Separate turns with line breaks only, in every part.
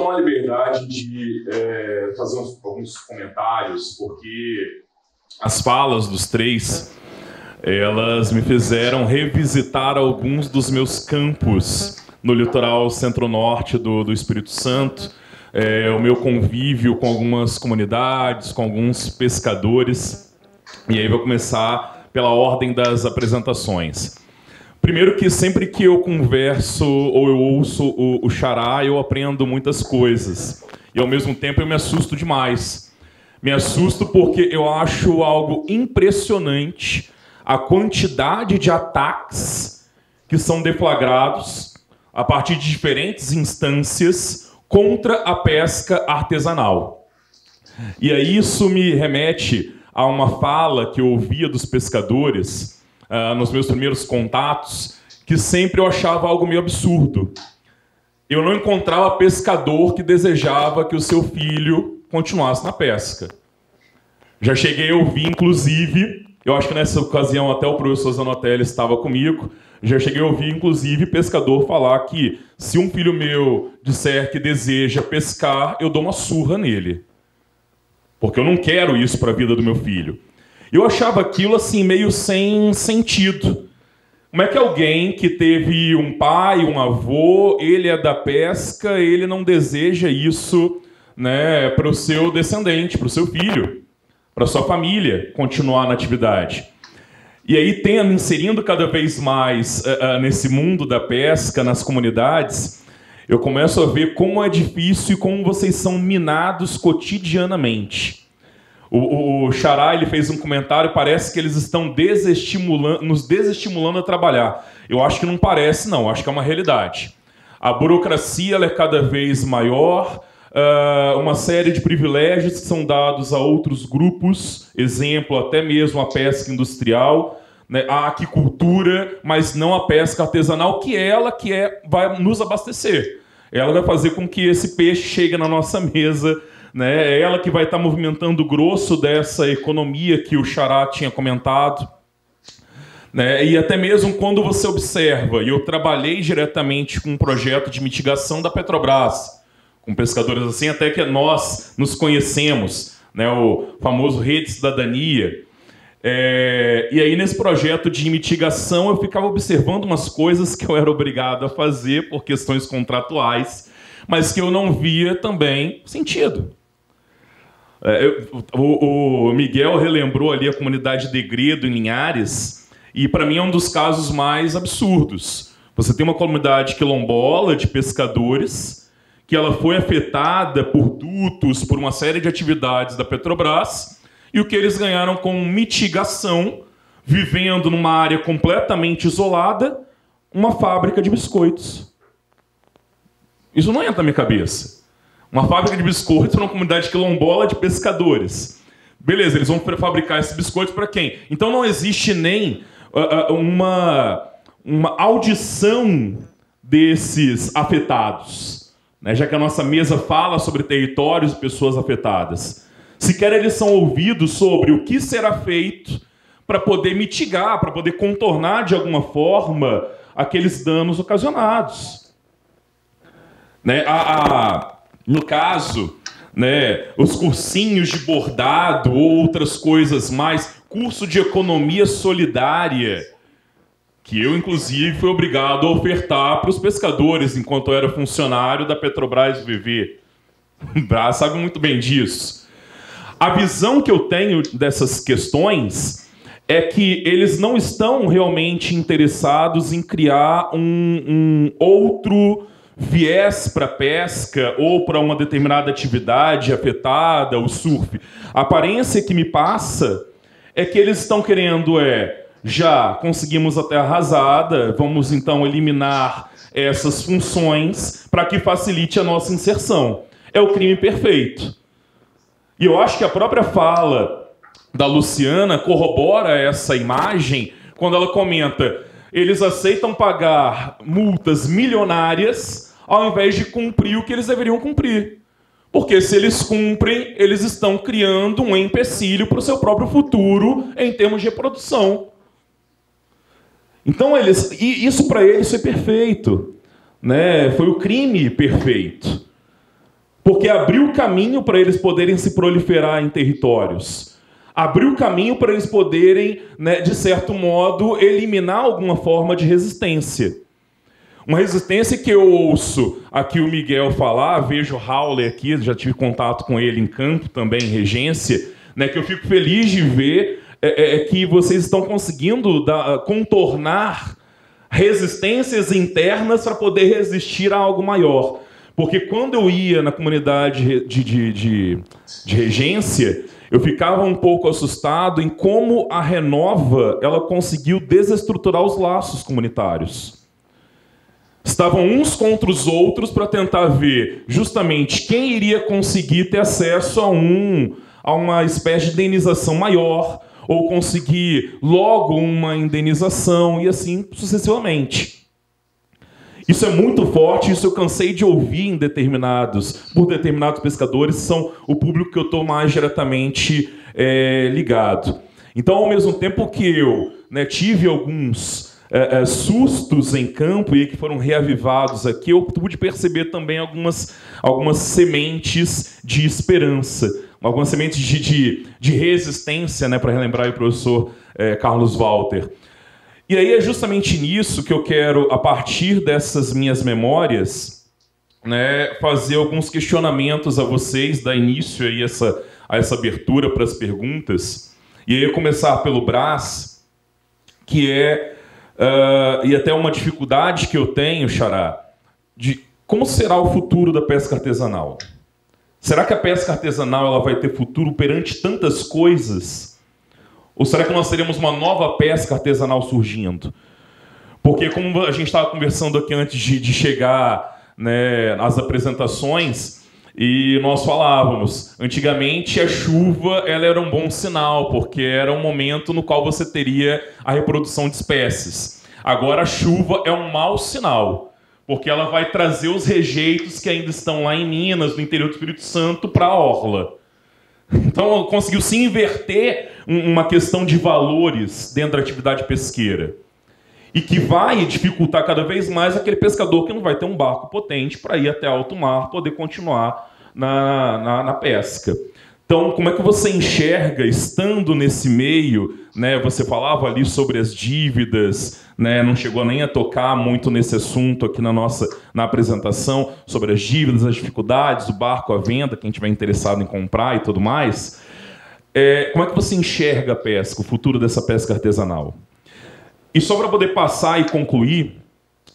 tomar a liberdade de fazer alguns comentários, porque as falas dos três, elas me fizeram revisitar alguns dos meus campos no litoral centro-norte do Espírito Santo, o meu convívio com algumas comunidades, com alguns pescadores. E aí vou começar pela ordem das apresentações. Primeiro que sempre que eu converso ou eu ouço o Xará, eu aprendo muitas coisas. E ao mesmo tempo eu me assusto demais. Me assusto porque eu acho algo impressionante a quantidade de ataques que são deflagrados a partir de diferentes instâncias contra a pesca artesanal. E aí isso me remete a uma fala que eu ouvia dos pescadores nos meus primeiros contatos, que sempre eu achava algo meio absurdo. Eu não encontrava pescador que desejava que o seu filho continuasse na pesca. Já cheguei a ouvir, inclusive, eu acho que nessa ocasião até o professor Zanotelli estava comigo, já cheguei a ouvir, inclusive, pescador falar que se um filho meu disser que deseja pescar, eu dou uma surra nele. Porque eu não quero isso para a vida do meu filho. Eu achava aquilo assim meio sem sentido. Como é que alguém que teve um pai, um avô, ele é da pesca, ele não deseja isso, né, para o seu descendente, para o seu filho, para a sua família continuar na atividade? E aí, me inserindo cada vez mais nesse mundo da pesca, nas comunidades, eu começo a ver como é difícil e como vocês são minados cotidianamente. O Xará, ele fez um comentário, parece que eles estão nos desestimulando a trabalhar. Eu acho que não parece, não. Acho que é uma realidade. A burocracia ela é cada vez maior, uma série de privilégios que são dados a outros grupos, exemplo, até mesmo a pesca industrial, né, a aquicultura, mas não a pesca artesanal, vai nos abastecer. Ela vai fazer com que esse peixe chegue na nossa mesa, né? É ela que vai estar movimentando o grosso dessa economia que o Xará tinha comentado. Né? E até mesmo quando você observa, e eu trabalhei diretamente com um projeto de mitigação da Petrobras, com pescadores assim, até que nós nos conhecemos, né? O famoso Rede Cidadania. E aí nesse projeto de mitigação eu ficava observando umas coisas que eu era obrigado a fazer por questões contratuais, mas que eu não via também sentido. O Miguel relembrou ali a comunidade de Gredo em Linhares, e para mim é um dos casos mais absurdos. Você tem uma comunidade quilombola de pescadores que ela foi afetada por dutos, por uma série de atividades da Petrobras, e o que eles ganharam com mitigação, vivendo numa área completamente isolada, uma fábrica de biscoitos. Isso não entra na minha cabeça. Uma fábrica de biscoitos numa comunidade quilombola de pescadores. Beleza, eles vão fabricar esses biscoitos para quem? Então não existe nem uma audição desses afetados, né? Já que a nossa mesa fala sobre territórios e pessoas afetadas. Sequer eles são ouvidos sobre o que será feito para poder mitigar, para poder contornar de alguma forma aqueles danos ocasionados. Né? No caso, né, os cursinhos de bordado ou outras coisas mais, curso de economia solidária, que eu, inclusive, fui obrigado a ofertar para os pescadores enquanto eu era funcionário da Petrobras VV. Sabe muito bem disso. A visão que eu tenho dessas questões é que eles não estão realmente interessados em criar um outro viés para pesca ou para uma determinada atividade afetada, o surf. A aparência que me passa é que eles estão querendo já conseguimos a terra arrasada, vamos então eliminar essas funções para que facilite a nossa inserção. É o crime perfeito. E eu acho que a própria fala da Luciana corrobora essa imagem quando ela comenta: eles aceitam pagar multas milionárias ao invés de cumprir o que eles deveriam cumprir. Porque se eles cumprem, eles estão criando um empecilho para o seu próprio futuro em termos de reprodução. Então, isso para eles foi perfeito, né? Foi o crime perfeito. porque abriu caminho para eles poderem se proliferar em territórios. Abriu caminho para eles poderem, né, de certo modo, eliminar alguma forma de resistência. Uma resistência que eu ouço aqui o Miguel falar, vejo o Howler aqui, já tive contato com ele em campo também, em regência, né, que eu fico feliz de ver que vocês estão conseguindo contornar resistências internas para poder resistir a algo maior. Porque quando eu ia na comunidade de regência, eu ficava um pouco assustado em como a Renova ela conseguiu desestruturar os laços comunitários. Estavam uns contra os outros para tentar ver justamente quem iria conseguir ter acesso a uma espécie de indenização maior, ou conseguir logo uma indenização, e assim sucessivamente. Isso é muito forte, isso eu cansei de ouvir por determinados pescadores, são o público que eu estou mais diretamente ligado. Então, ao mesmo tempo que eu, né, tive alguns sustos em campo e que foram reavivados aqui, eu pude perceber também algumas sementes de esperança, algumas sementes de resistência, né, para relembrar o professor Carlos Walter. E aí é justamente nisso que eu quero, a partir dessas minhas memórias, né, fazer alguns questionamentos a vocês, dar início aí a essa abertura para as perguntas. E aí eu começar pelo Brás, que e até uma dificuldade que eu tenho, Xará, de como será o futuro da pesca artesanal. Será que a pesca artesanal ela vai ter futuro perante tantas coisas? Ou será que nós teremos uma nova pesca artesanal surgindo? Porque, como a gente estava conversando aqui antes de chegar, né, às apresentações, e nós falávamos, antigamente a chuva ela era um bom sinal, porque era um momento no qual você teria a reprodução de espécies. Agora a chuva é um mau sinal, porque ela vai trazer os rejeitos que ainda estão lá em Minas, no interior do Espírito Santo, para a orla. Então conseguiu se inverter uma questão de valores dentro da atividade pesqueira. E que vai dificultar cada vez mais aquele pescador que não vai ter um barco potente para ir até alto mar, poder continuar na pesca. Então, como é que você enxerga, estando nesse meio, né, você falava ali sobre as dívidas, né, não chegou nem a tocar muito nesse assunto aqui na apresentação, sobre as dívidas, as dificuldades, o barco à venda, quem estiver interessado em comprar e tudo mais. Como é que você enxerga a pesca, o futuro dessa pesca artesanal? E só para poder passar e concluir,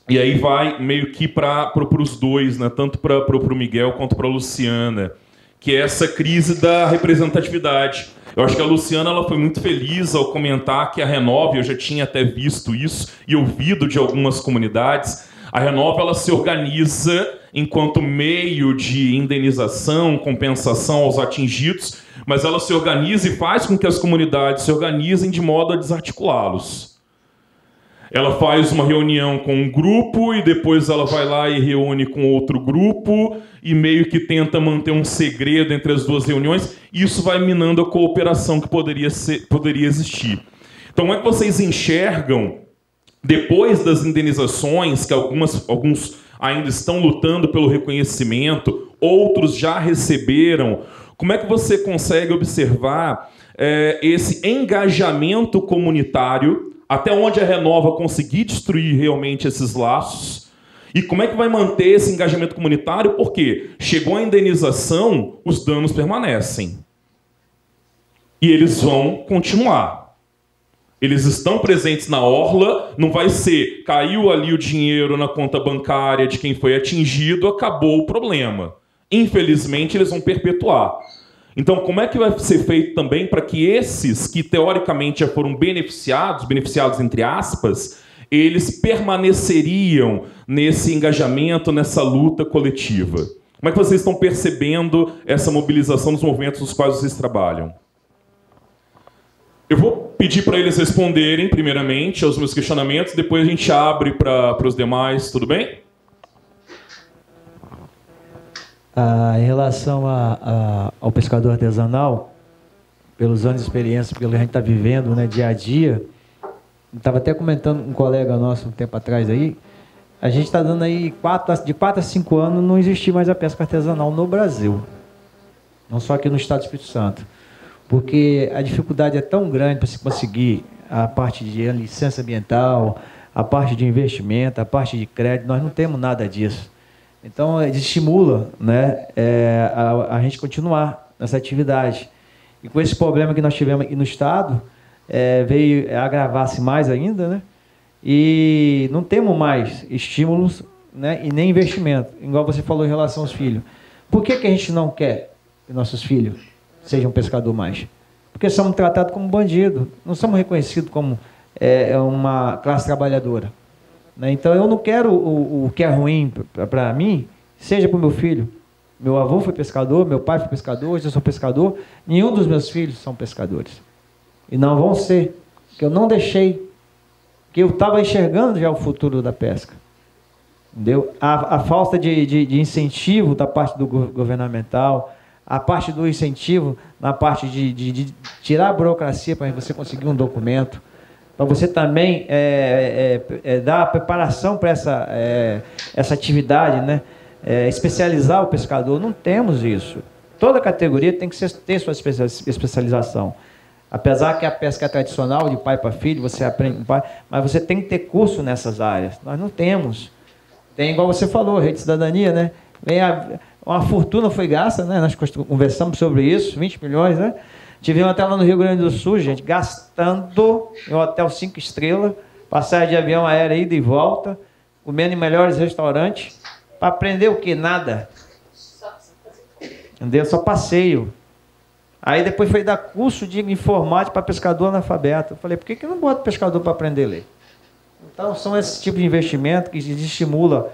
e aí vai meio que para os dois, né, tanto para o Miguel quanto para a Luciana, que é essa crise da representatividade. Eu acho que a Luciana ela foi muito feliz ao comentar que a Renova, eu já tinha até visto isso e ouvido de algumas comunidades, a Renova ela se organiza enquanto meio de indenização, compensação aos atingidos, mas ela se organiza e faz com que as comunidades se organizem de modo a desarticulá-los. Ela faz uma reunião com um grupo e depois ela vai lá e reúne com outro grupo e meio que tenta manter um segredo entre as duas reuniões. E isso vai minando a cooperação que poderia existir. Então, como é que vocês enxergam, depois das indenizações, que alguns ainda estão lutando pelo reconhecimento, outros já receberam, como é que você consegue observar esse engajamento comunitário, até onde a Renova conseguir destruir realmente esses laços? E como é que vai manter esse engajamento comunitário? Porque chegou a indenização, os danos permanecem. E eles vão continuar. Eles estão presentes na orla, não vai ser, caiu ali o dinheiro na conta bancária de quem foi atingido, acabou o problema. Infelizmente, eles vão perpetuar. Então, como é que vai ser feito também para que esses que teoricamente já foram beneficiados entre aspas, eles permaneceriam nesse engajamento, nessa luta coletiva? Como é que vocês estão percebendo essa mobilização dos movimentos nos quais vocês trabalham? Eu vou pedir para eles responderem, primeiramente, aos meus questionamentos, depois a gente abre para os demais, tudo bem?
Em relação ao pescador artesanal, pelos anos de experiência, pelo que a gente está vivendo, né, dia a dia, estava até comentando com um colega nosso um tempo atrás aí, a gente está dando aí de 4 a 5 anos não existe mais a pesca artesanal no Brasil. Não só aqui no estado do Espírito Santo. Porque a dificuldade é tão grande para se conseguir a parte de licença ambiental, a parte de investimento, a parte de crédito, nós não temos nada disso. Então, estimula, né, a gente continuar nessa atividade. E com esse problema que nós tivemos aqui no estado, veio agravar-se mais ainda, né? E não temos mais estímulos, né, e nem investimento, igual você falou em relação aos filhos. Por que a gente não quer que nossos filhos sejam pescador mais? Porque somos tratados como bandido, não somos reconhecidos como uma classe trabalhadora, né? Então eu não quero o que é ruim para mim, seja para o meu filho. Meu avô foi pescador, meu pai foi pescador, hoje eu sou pescador, nenhum dos meus filhos são pescadores. E não vão ser, porque eu não deixei, que eu estava enxergando já o futuro da pesca. Entendeu? A falta de incentivo da parte do governamental, a parte do incentivo na parte de tirar a burocracia para você conseguir um documento, para você também dar a preparação para essa atividade, né? Especializar o pescador. Não temos isso. Toda categoria tem que ter sua especialização. Apesar que a pesca é tradicional, de pai para filho, você aprende com pai, mas você tem que ter curso nessas áreas. Nós não temos. Tem, igual você falou, Rede de Cidadania, né? Uma fortuna foi gasta, né? Nós conversamos sobre isso, 20 milhões, né? Tivemos até lá no Rio Grande do Sul, gente, gastando em um hotel 5 estrelas, passagem de avião aéreo, ida e volta, comendo em melhores restaurantes, para aprender o quê? Nada. Entendeu? Só passeio. Aí depois foi dar curso de informática para pescador analfabeto. Eu falei, por que não bota pescador para aprender a ler? Então, são esse tipo de investimento que estimula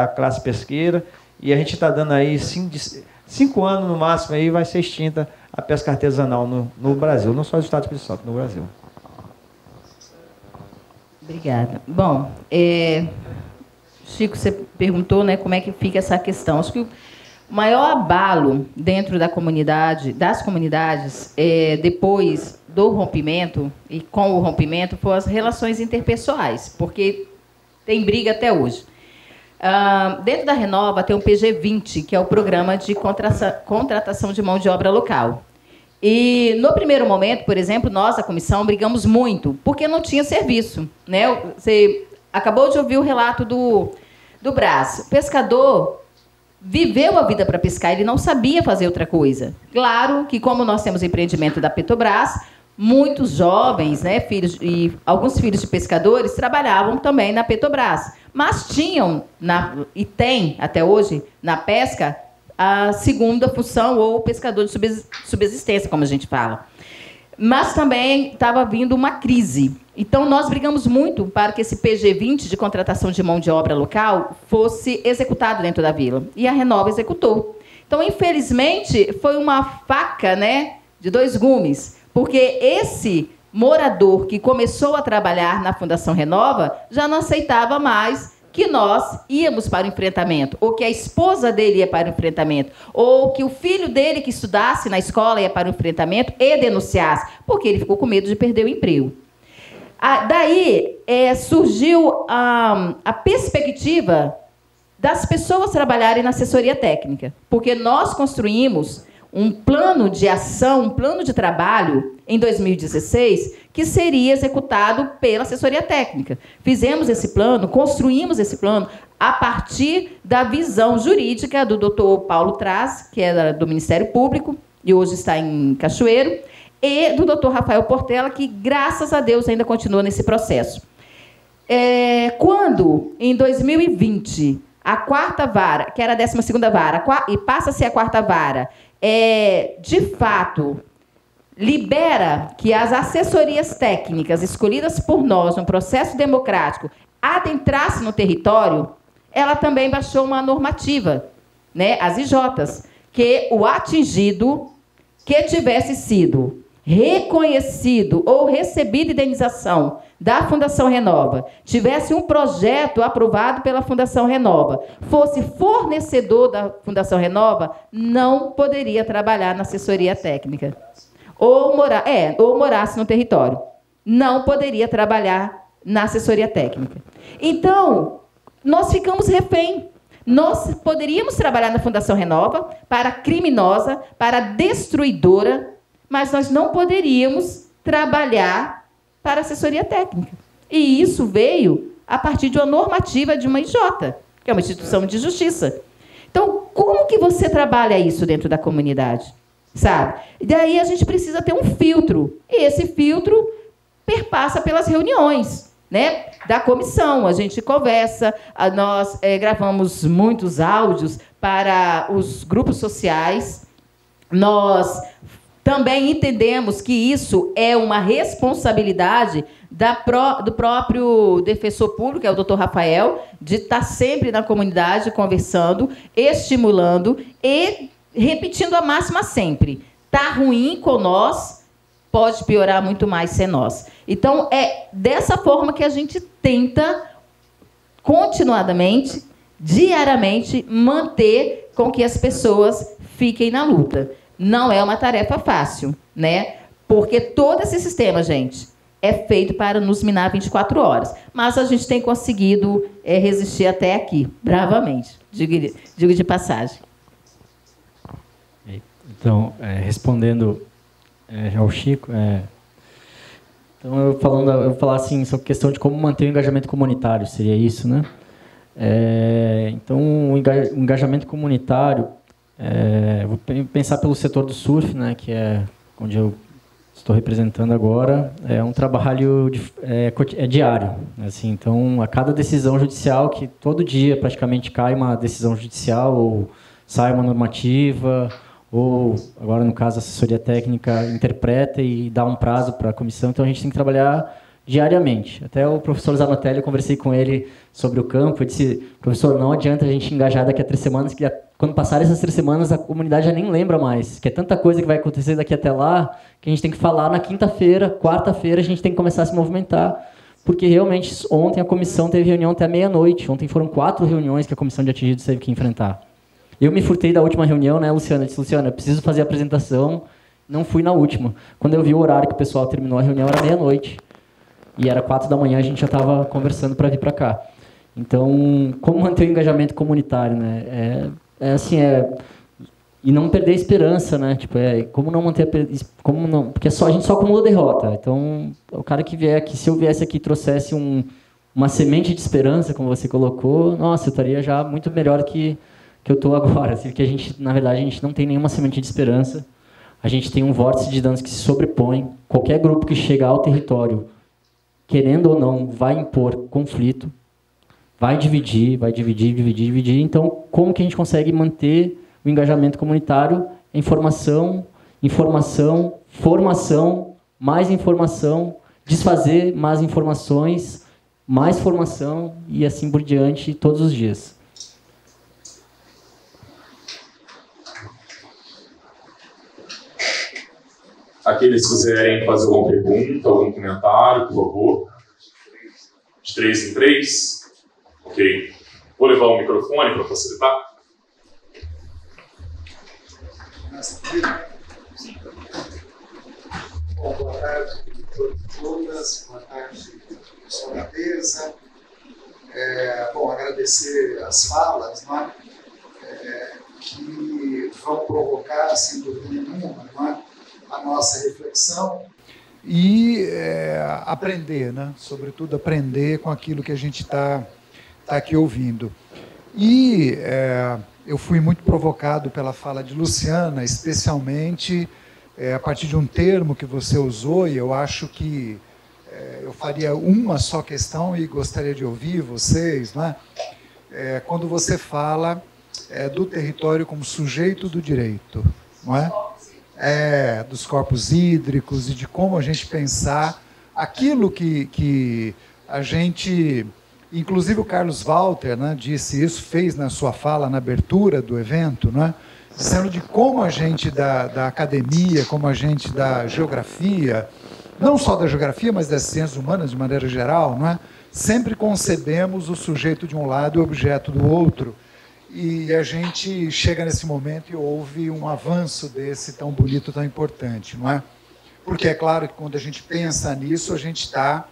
a classe pesqueira, e a gente está dando aí 5 anos no máximo, aí vai ser extinta a pesca artesanal no Brasil, não só no estado do Espírito Santo, no Brasil.
Obrigada. Bom, Chico, você perguntou, né, como é que fica essa questão. Acho que o maior abalo dentro das comunidades, depois do rompimento e com o rompimento, foram as relações interpessoais, porque tem briga até hoje. Dentro da Renova tem o PG20, que é o Programa de Contratação de Mão de Obra Local. E, no primeiro momento, por exemplo, nós, a comissão, brigamos muito, porque não tinha serviço, né? Você acabou de ouvir o relato do Brás. O pescador viveu a vida para pescar, ele não sabia fazer outra coisa. Claro que, como nós temos empreendimento da Petrobras, muitos jovens, né, filhos e alguns filhos de pescadores trabalhavam também na Petrobras, mas tinham, e tem até hoje, na pesca, a segunda função, ou pescador de subsistência, como a gente fala. Mas também estava vindo uma crise. Então, nós brigamos muito para que esse PG20, de contratação de mão de obra local, fosse executado dentro da vila. E a Renova executou. Então, infelizmente, foi uma faca, né, de 2 gumes, porque esse morador que começou a trabalhar na Fundação Renova já não aceitava mais que nós íamos para o enfrentamento, ou que a esposa dele ia para o enfrentamento, ou que o filho dele que estudasse na escola ia para o enfrentamento e denunciasse, porque ele ficou com medo de perder o emprego. Daí surgiu a perspectiva das pessoas trabalharem na assessoria técnica, porque nós construímos um plano de ação, um plano de trabalho em 2016 que seria executado pela assessoria técnica. Fizemos esse plano, construímos esse plano a partir da visão jurídica do Dr. Paulo Traz, que é do Ministério Público e hoje está em Cachoeiro, e do Dr. Rafael Portela, que, graças a Deus, ainda continua nesse processo. Quando, em 2020, a 4ª vara, que era a 12ª vara, e passa a ser a 4ª vara, de fato, libera que as assessorias técnicas escolhidas por nós no processo democrático adentrassem no território, ela também baixou uma normativa, né, as IJs, que o atingido que tivesse sido reconhecido ou recebido indenização da Fundação Renova, tivesse um projeto aprovado pela Fundação Renova, fosse fornecedor da Fundação Renova, não poderia trabalhar na assessoria técnica. Ou morasse no território. Não poderia trabalhar na assessoria técnica. Então, nós ficamos refém. Nós poderíamos trabalhar na Fundação Renova para criminosa, para destruidora, mas nós não poderíamos trabalhar para assessoria técnica. E isso veio a partir de uma normativa de uma IJ, que é uma instituição de justiça. Então, como que você trabalha isso dentro da comunidade? Sabe? E daí a gente precisa ter um filtro. E esse filtro perpassa pelas reuniões, né, da comissão. A gente conversa, nós gravamos muitos áudios para os grupos sociais. Nós também entendemos que isso é uma responsabilidade do próprio defensor público, que é o doutor Rafael, de estar sempre na comunidade conversando, estimulando e repetindo a máxima sempre. Está ruim com nós, pode piorar muito mais sem nós. Então, é dessa forma que a gente tenta, continuadamente, diariamente, manter com que as pessoas fiquem na luta. Não é uma tarefa fácil, né? Porque todo esse sistema, gente, é feito para nos minar 24 horas. Mas a gente tem conseguido resistir até aqui, bravamente, digo de passagem.
Então, respondendo ao Chico, então eu vou falar assim sobre a questão de como manter o engajamento comunitário, seria isso, né? Então, o engajamento comunitário, vou pensar pelo setor do surf, né, que é onde eu estou representando agora, é um trabalho diário, assim. Então, a cada decisão judicial, que todo dia praticamente cai uma decisão judicial ou sai uma normativa, ou, agora no caso, a assessoria técnica interpreta e dá um prazo para a comissão. Então, a gente tem que trabalhar diariamente. Até o professor Zanotelli, eu conversei com ele sobre o campo, eu disse, professor, não adianta a gente engajar daqui a 3 semanas, que quando passarem essas 3 semanas, a comunidade já nem lembra mais, que é tanta coisa que vai acontecer daqui até lá, que a gente tem que falar na quinta-feira, quarta-feira, a gente tem que começar a se movimentar, porque realmente ontem a comissão teve reunião até meia-noite, ontem foram 4 reuniões que a comissão de atingidos teve que enfrentar. Eu me furtei da última reunião, né, Luciana? Eu disse, Luciana, eu preciso fazer a apresentação, não fui na última. Quando eu vi o horário que o pessoal terminou a reunião, era meia-noite. E era 4 da manhã, a gente já estava conversando para vir para cá. Então, como manter o engajamento comunitário, né? E não perder a esperança, né? Tipo, como não manter porque a gente só acumula derrota. Então, o cara que vier aqui, se eu viesse aqui e trouxesse uma semente de esperança, como você colocou, nossa, eu estaria já muito melhor que eu estou agora. Assim, porque na verdade, a gente não tem nenhuma semente de esperança. A gente tem um vórtice de danos que se sobrepõe. Qualquer grupo que chegar ao território, querendo ou não, vai impor conflito, vai dividir. Então, como que a gente consegue manter o engajamento comunitário? Informação, formação, mais informação, desfazer mais informações, mais formação e assim por diante, todos os dias.
Aqueles que quiserem fazer alguma pergunta, algum comentário, por favor. De 3 em 3. Ok. Vou levar o microfone para facilitar.
Bom, boa tarde a todos e todas. Boa tarde, pessoal da mesa. Bom, agradecer as falas, não é? Que vão provocar, sem dúvida nenhuma, não é? A nossa reflexão e aprender, né? Sobretudo aprender com aquilo que a gente está aqui ouvindo. E eu fui muito provocado pela fala de Luciana, especialmente a partir de um termo que você usou, e eu acho que eu faria uma só questão e gostaria de ouvir vocês, né? Quando você fala do território como sujeito do direito, não é? Dos corpos hídricos e de como a gente pensar aquilo que a gente... Inclusive o Carlos Walter, né, disse isso, fez na sua fala, na abertura do evento, né, dizendo de como a gente da academia, como a gente da geografia, não só da geografia, mas das ciências humanas de maneira geral, não é, sempre concebemos o sujeito de um lado e o objeto do outro. E a gente chega nesse momento e houve um avanço desse tão bonito, tão importante, não é? Porque é claro que quando a gente pensa nisso, a gente está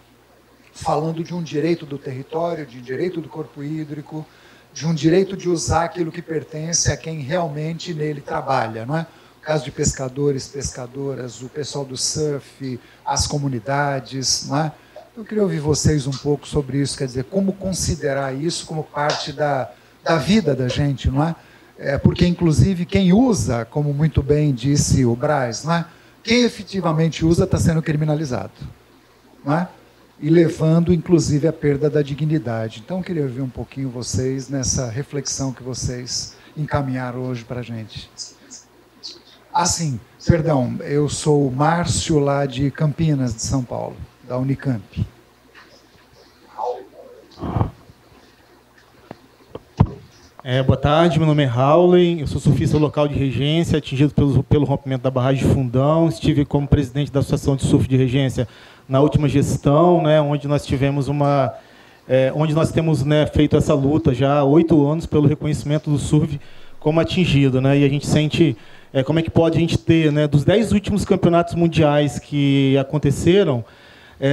falando de um direito do território, de um direito do corpo hídrico, de um direito de usar aquilo que pertence a quem realmente nele trabalha, não é? O caso de pescadores, pescadoras, o pessoal do surf, as comunidades, não é? Eu queria ouvir vocês um pouco sobre isso, quer dizer, como considerar isso como parte da vida da gente, não é? Porque, inclusive, quem usa, como muito bem disse o Braz, não é? Quem efetivamente usa está sendo criminalizado, não é? E levando, inclusive, à perda da dignidade. Então, eu queria ouvir um pouquinho vocês nessa reflexão que vocês encaminharam hoje para a gente. Ah, sim, perdão, eu sou o Márcio, lá de Campinas, de São Paulo, da Unicamp.
Boa tarde, meu nome é Howley, eu sou surfista local de Regência, atingido pelo rompimento da barragem de Fundão. Estive como presidente da Associação de Surf de Regência na última gestão, né, onde nós tivemos onde nós temos, né, feito essa luta já há 8 anos pelo reconhecimento do surf como atingido, né, e a gente sente como é que pode a gente ter, né, dos 10 últimos campeonatos mundiais que aconteceram,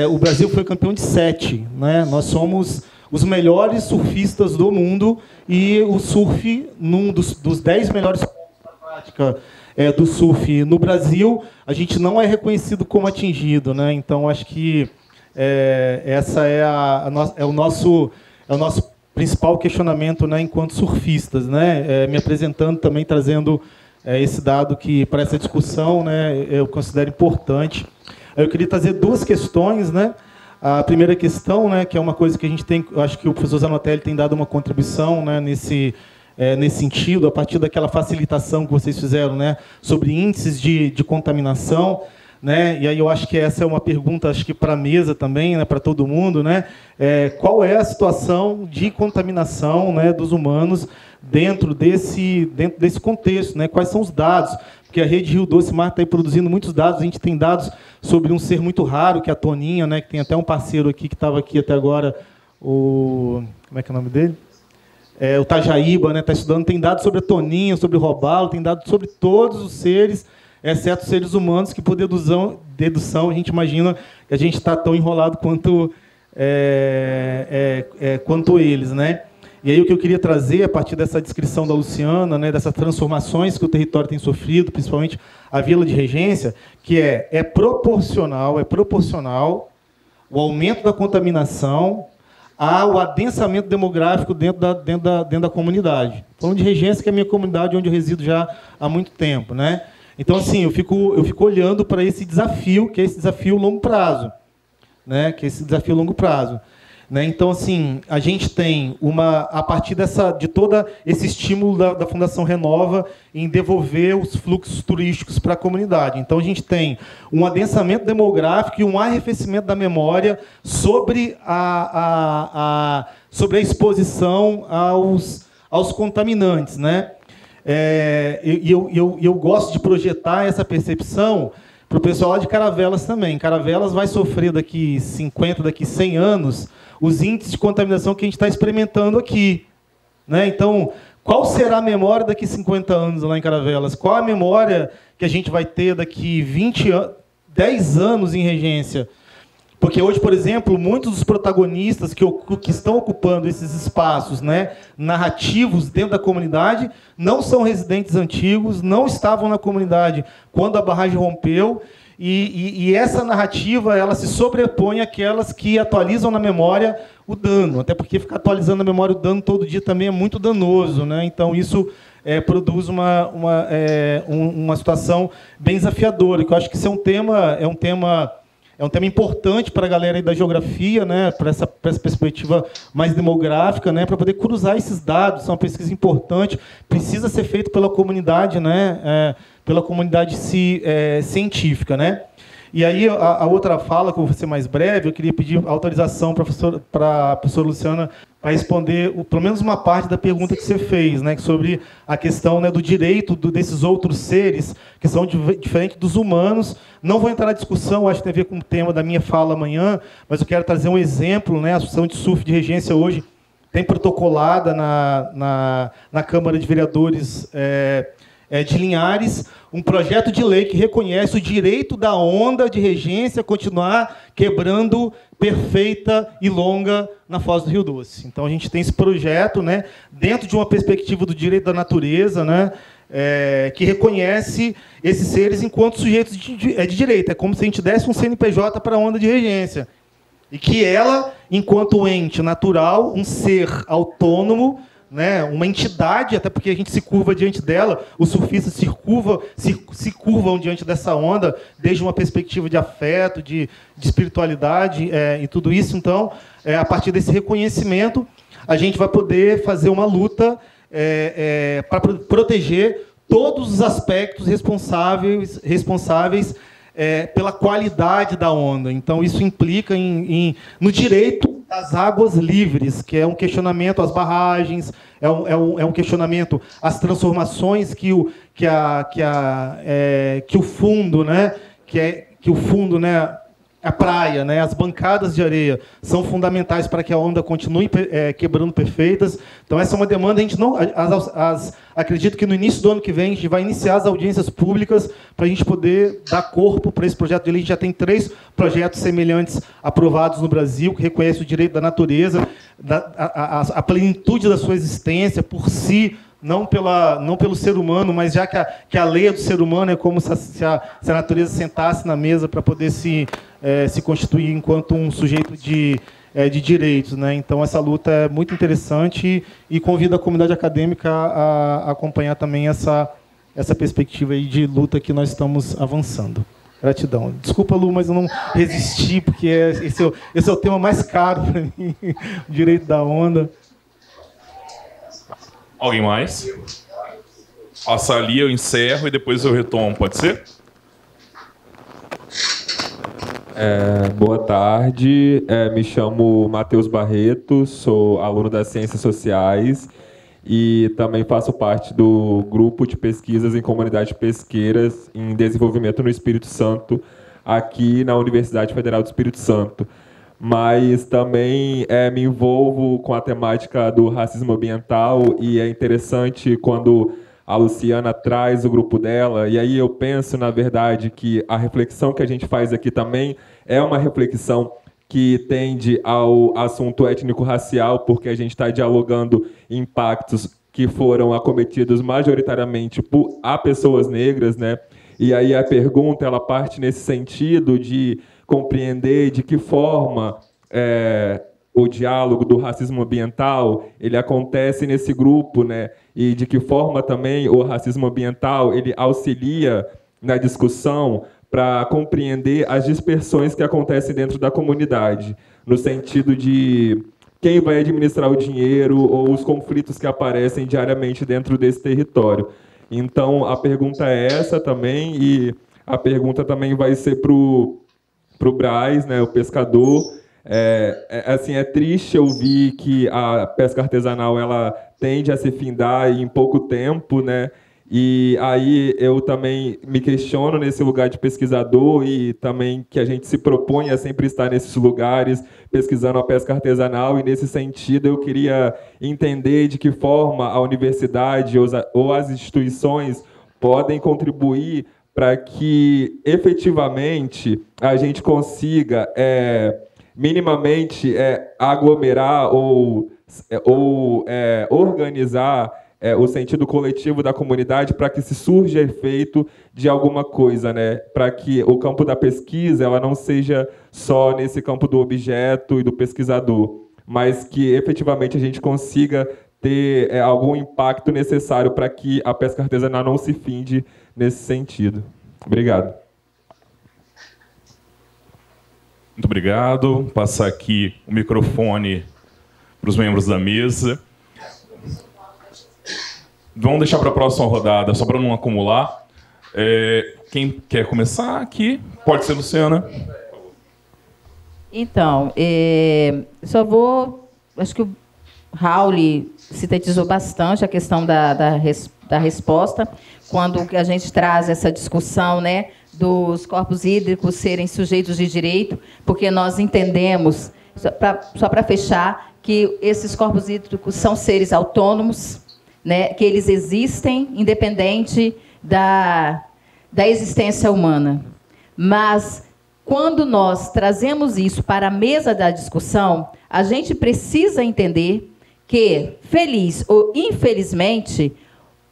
o Brasil foi campeão de 7, né, nós somos os melhores surfistas do mundo e o surf, num dos 10 melhores da prática do surf no Brasil, a gente não é reconhecido como atingido, né? Então, acho que essa é o nosso principal questionamento, né, enquanto surfistas, né? Me apresentando também, trazendo esse dado que, para essa discussão, né, eu considero importante. Eu queria trazer 2 questões, né? A primeira questão, né, que é uma coisa que a gente tem, eu acho que o professor Zanotelli tem dado uma contribuição, né, nesse sentido, a partir daquela facilitação que vocês fizeram, né, sobre índices de contaminação, né, e aí eu acho que essa é uma pergunta, acho que para a mesa também, né, para todo mundo, né, qual é a situação de contaminação, né, dos humanos dentro desse contexto, né, quais são os dados, porque a Rede Rio Doce Mar está aí produzindo muitos dados, a gente tem dados sobre um ser muito raro, que é a Toninha, né, que tem até um parceiro aqui que estava aqui até agora, como é que é o nome dele? O Tajaíba, né, está estudando, tem dados sobre a Toninha, sobre o robalo, tem dados sobre todos os seres, exceto os seres humanos, que por dedução a gente imagina que a gente está tão enrolado quanto eles, né? E aí o que eu queria trazer, a partir dessa descrição da Luciana, né, dessas transformações que o território tem sofrido, principalmente a Vila de Regência, que é proporcional o aumento da contaminação ao adensamento demográfico dentro da comunidade. Falando de Regência, que é a minha comunidade onde eu resido já há muito tempo, né? Então, assim, eu fico olhando para esse desafio, que é esse desafio longo prazo, né? Né? Então, assim, a gente tem a partir de todo esse estímulo da Fundação Renova em devolver os fluxos turísticos para a comunidade. Então, a gente tem um adensamento demográfico e um arrefecimento da memória sobre a exposição aos contaminantes, né? Eu gosto de projetar essa percepção para o pessoal lá de Caravelas também. Caravelas vai sofrer daqui 100 anos os índices de contaminação que a gente está experimentando aqui, né? Então, qual será a memória daqui 50 anos lá em Caravelas? Qual a memória que a gente vai ter daqui 10 anos em Regência? Porque hoje, por exemplo, muitos dos protagonistas que estão ocupando esses espaços, né, narrativos dentro da comunidade não são residentes antigos, não estavam na comunidade quando a barragem rompeu, e essa narrativa ela se sobrepõe àquelas que atualizam na memória o dano, até porque ficar atualizando na memória o dano todo dia também é muito danoso, né? Então isso produz uma situação bem desafiadora, que eu acho que isso é um tema importante para a galera aí da geografia, né, para essa perspectiva mais demográfica, né, para poder cruzar esses dados. É uma pesquisa importante, precisa ser feita pela comunidade, né, pela comunidade científica, né. E aí a outra fala, que eu vou ser mais breve, eu queria pedir autorização para a professora Luciana para responder pelo menos uma parte da pergunta que você fez, né, sobre a questão, né, do direito desses outros seres que são diferentes dos humanos. Não vou entrar na discussão, acho que tem a ver com o tema da minha fala amanhã, mas eu quero trazer um exemplo, né, a Associação de Surf de Regência hoje tem protocolada na Câmara de Vereadores de Linhares, um projeto de lei que reconhece o direito da onda de regência continuar quebrando perfeita e longa na Foz do Rio Doce. Então, a gente tem esse projeto, né, dentro de uma perspectiva do direito da natureza, né, que reconhece esses seres enquanto sujeitos de direito. É como se a gente desse um CNPJ para a onda de regência. E que ela, enquanto ente natural, um ser autônomo, né, uma entidade, até porque a gente se curva diante dela, os surfistas se curvam diante dessa onda, desde uma perspectiva de afeto, de espiritualidade e tudo isso. Então, a partir desse reconhecimento, a gente vai poder fazer uma luta para proteger todos os aspectos responsáveis pela qualidade da onda. Então, isso implica no direito das águas livres, que é um questionamento às barragens, é um questionamento às transformações que o fundo, né, que o fundo, né, a praia, né, as bancadas de areia são fundamentais para que a onda continue quebrando perfeitas. Então, essa é uma demanda. A gente não, acredito que no início do ano que vem a gente vai iniciar as audiências públicas para a gente poder dar corpo para esse projeto de lei. A gente já tem 3 projetos semelhantes aprovados no Brasil, que reconhecem o direito da natureza, a plenitude da sua existência por si, não pelo ser humano, mas já que a lei é do ser humano, é como se a natureza sentasse na mesa para poder se constituir enquanto um sujeito de direitos, né? Então, essa luta é muito interessante e convido a comunidade acadêmica a acompanhar também essa perspectiva aí de luta que nós estamos avançando. Gratidão. Desculpa, Lu, mas eu não resisti, porque esse é o tema mais caro para mim, o direito da onda.
Alguém mais? Passa ali, eu encerro e depois eu retomo, pode ser?
Boa tarde, me chamo Matheus Barreto, sou aluno das Ciências Sociais e também faço parte do grupo de pesquisas em comunidades pesqueiras em desenvolvimento no Espírito Santo, aqui na Universidade Federal do Espírito Santo. Mas também me envolvo com a temática do racismo ambiental e é interessante quando a Luciana traz o grupo dela, e aí eu penso, na verdade, que a reflexão que a gente faz aqui também é uma reflexão que tende ao assunto étnico-racial, porque a gente está dialogando impactos que foram acometidos majoritariamente a pessoas negras, né? E aí a pergunta, ela parte nesse sentido de compreender de que forma o diálogo do racismo ambiental ele acontece nesse grupo, né? E de que forma também o racismo ambiental ele auxilia na discussão para compreender as dispersões que acontecem dentro da comunidade, no sentido de quem vai administrar o dinheiro ou os conflitos que aparecem diariamente dentro desse território. Então, a pergunta é essa também, e a pergunta também vai ser para o Braz, né, o pescador. Assim, é triste ouvir que a pesca artesanal ela tende a se findar em pouco tempo, né? E aí eu também me questiono nesse lugar de pesquisador e também que a gente se propõe a sempre estar nesses lugares pesquisando a pesca artesanal, e nesse sentido eu queria entender de que forma a universidade ou as instituições podem contribuir para que efetivamente a gente consiga minimamente aglomerar ou organizar o sentido coletivo da comunidade para que se surja efeito de alguma coisa, né? Para que o campo da pesquisa ela não seja só nesse campo do objeto e do pesquisador, mas que efetivamente a gente consiga ter algum impacto necessário para que a pesca artesanal não se finde nesse sentido. Obrigado.
Muito obrigado. Vou passar aqui o microfone para os membros da mesa. Vamos deixar para a próxima rodada, só para não acumular. Quem quer começar aqui? Pode ser, Luciana.
Então, acho que o Raul sintetizou bastante a questão da resposta, quando a gente traz essa discussão, né, dos corpos hídricos serem sujeitos de direito, porque nós entendemos, só para fechar, que esses corpos hídricos são seres autônomos, né, que eles existem independente da existência humana. Mas, quando nós trazemos isso para a mesa da discussão, a gente precisa entender que, feliz ou infelizmente,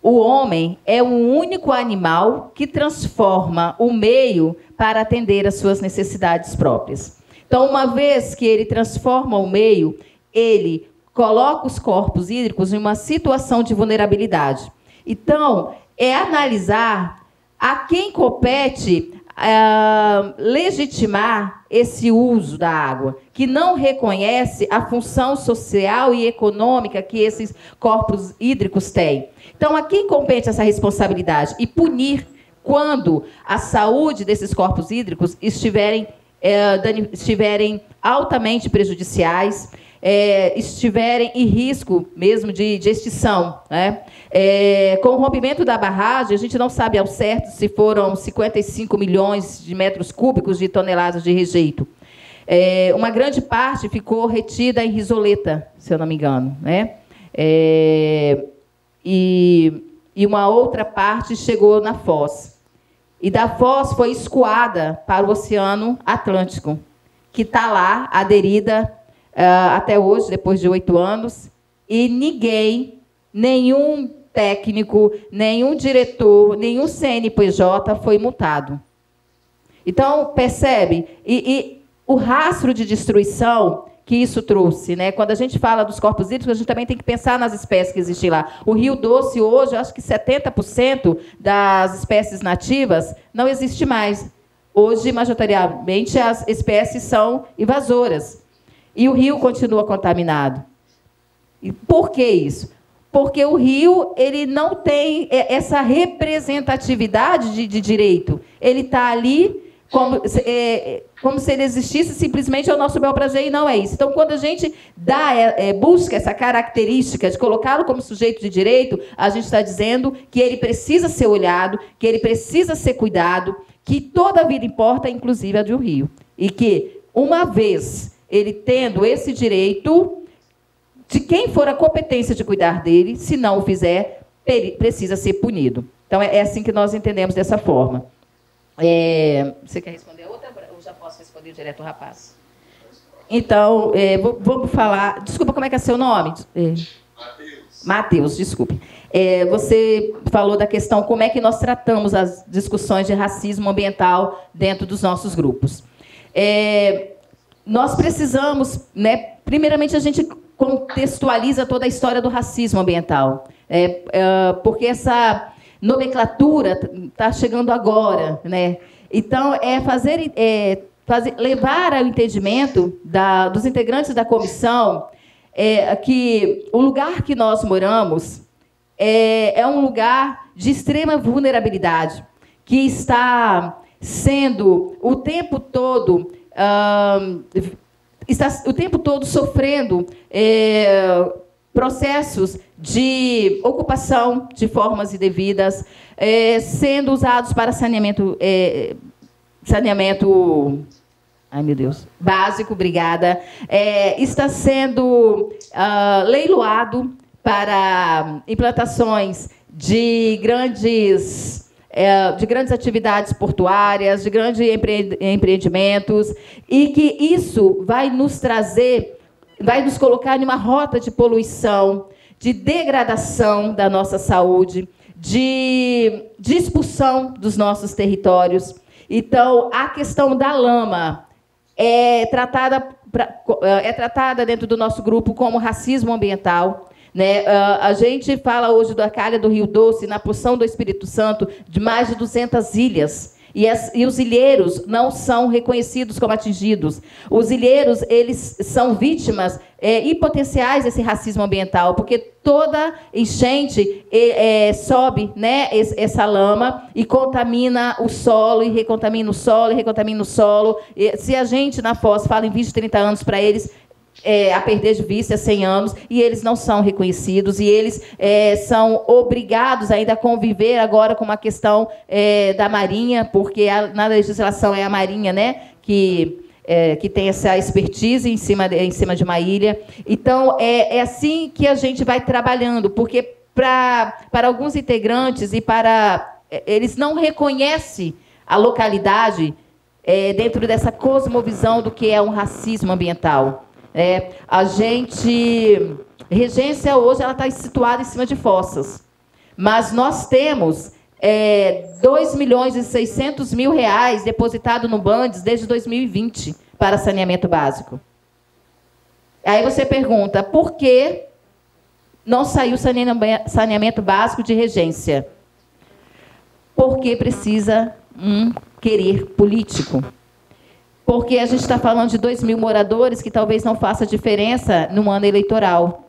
o homem é o único animal que transforma o meio para atender às suas necessidades próprias. Então, uma vez que ele transforma o meio, ele coloca os corpos hídricos em uma situação de vulnerabilidade. Então, é analisar a quem compete legitimar esse uso da água, que não reconhece a função social e econômica que esses corpos hídricos têm. Então, a quem compete essa responsabilidade? E punir quando a saúde desses corpos hídricos estiverem altamente prejudiciais, estiverem em risco mesmo de extinção, né? Com o rompimento da barragem, a gente não sabe ao certo se foram 55 milhões de metros cúbicos de toneladas de rejeito. Uma grande parte ficou retida em Risoleta, se eu não me engano, né? E uma outra parte chegou na Foz. E da Foz foi escoada para o Oceano Atlântico, que está lá, aderida até hoje, depois de 8 anos, e ninguém, nenhum técnico, nenhum diretor, nenhum CNPJ foi multado. Então, percebe? E o rastro de destruição que isso trouxe, né? Quando a gente fala dos corpos hídricos, a gente também tem que pensar nas espécies que existem lá. O Rio Doce, hoje, eu acho que 70% das espécies nativas não existe mais. Hoje, majoritariamente, as espécies são invasoras. E o rio continua contaminado. E por que isso? Porque o rio ele não tem essa representatividade de direito. Ele está ali como se ele existisse simplesmente ao nosso bel prazer, e não é isso. Então, quando a gente busca essa característica de colocá-lo como sujeito de direito, a gente está dizendo que ele precisa ser olhado, que ele precisa ser cuidado, que toda a vida importa, inclusive a de um rio. E que, uma vez ele tendo esse direito, de quem for a competência de cuidar dele, se não o fizer, precisa ser punido. Então, é assim que nós entendemos dessa forma. Você quer responder a outra? Ou já posso responder direto ao rapaz? Então, vamos falar... Desculpa, como é que é seu nome? Matheus, desculpe. Você falou da questão como é que nós tratamos as discussões de racismo ambiental dentro dos nossos grupos. Nós precisamos, né, primeiramente, a gente contextualiza toda a história do racismo ambiental, porque essa nomenclatura está chegando agora, né? Então, levar ao entendimento dos integrantes da comissão que o lugar que nós moramos é um lugar de extrema vulnerabilidade, que está sendo o tempo todo sofrendo processos de ocupação de formas indevidas, sendo usados para saneamento, ai meu Deus, básico, obrigada, está sendo leiloado para implantações de grandes atividades portuárias, de grandes empreendimentos, e que isso vai nos colocar em uma rota de poluição, de degradação da nossa saúde, de expulsão dos nossos territórios. Então, a questão da lama é tratada dentro do nosso grupo como racismo ambiental, né? A gente fala hoje da calha do Rio Doce, na porção do Espírito Santo, de mais de 200 ilhas. E os ilhéus não são reconhecidos como atingidos. Os ilhéus, eles são vítimas e potenciais desse racismo ambiental, porque toda enchente sobe, né, essa lama e contamina o solo, e recontamina o solo, e recontamina o solo. Se a gente, na Foz, fala em 20, 30 anos para eles, a perder de vista 100 anos, e eles não são reconhecidos, e eles são obrigados ainda a conviver agora com uma questão da Marinha, porque na legislação é a Marinha, né, que tem essa expertise em cima de uma ilha. Então, é assim que a gente vai trabalhando, porque para alguns integrantes e para... Eles não reconhecem a localidade dentro dessa cosmovisão do que é um racismo ambiental. A gente... Regência, hoje, ela está situada em cima de fossas. Mas nós temos 2.600.000 reais depositado no Bandes desde 2020 para saneamento básico. Aí você pergunta, por que não saiu saneamento básico de Regência? Porque precisa querer político. Porque a gente está falando de 2.000 moradores que talvez não faça diferença no ano eleitoral.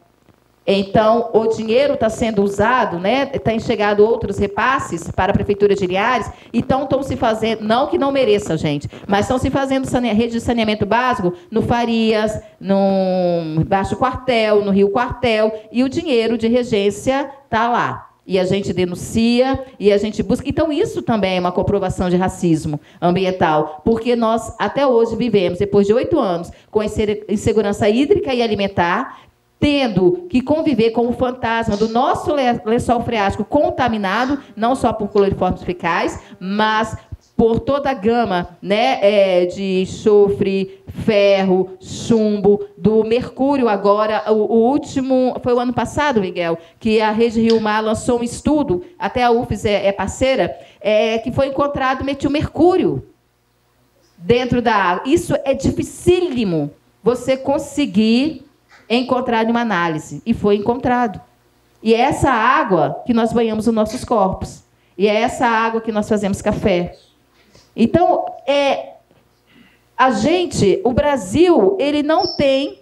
Então, o dinheiro está sendo usado, né? Tem chegado outros repasses para a Prefeitura de Linhares, então estão se fazendo, não que não mereça, gente, mas estão se fazendo rede de saneamento básico no Farias, no Baixo Quartel, no Rio Quartel, e o dinheiro de Regência está lá. E a gente denuncia, e a gente busca. Então, isso também é uma comprovação de racismo ambiental, porque nós, até hoje, vivemos, depois de 8 anos, com insegurança hídrica e alimentar, tendo que conviver com o fantasma do nosso lençol freático contaminado, não só por cloriformes fecais, mas por toda a gama, né, de enxofre, ferro, chumbo, do mercúrio agora. O último, foi o ano passado, Miguel, que a Rede Rio Mar lançou um estudo, até a UFES é parceira, que foi encontrado metilmercúrio dentro da água. Isso é dificílimo você conseguir encontrar uma análise, e foi encontrado. E é essa água que nós banhamos os nossos corpos. E é essa água que nós fazemos café. Então, o Brasil, ele não tem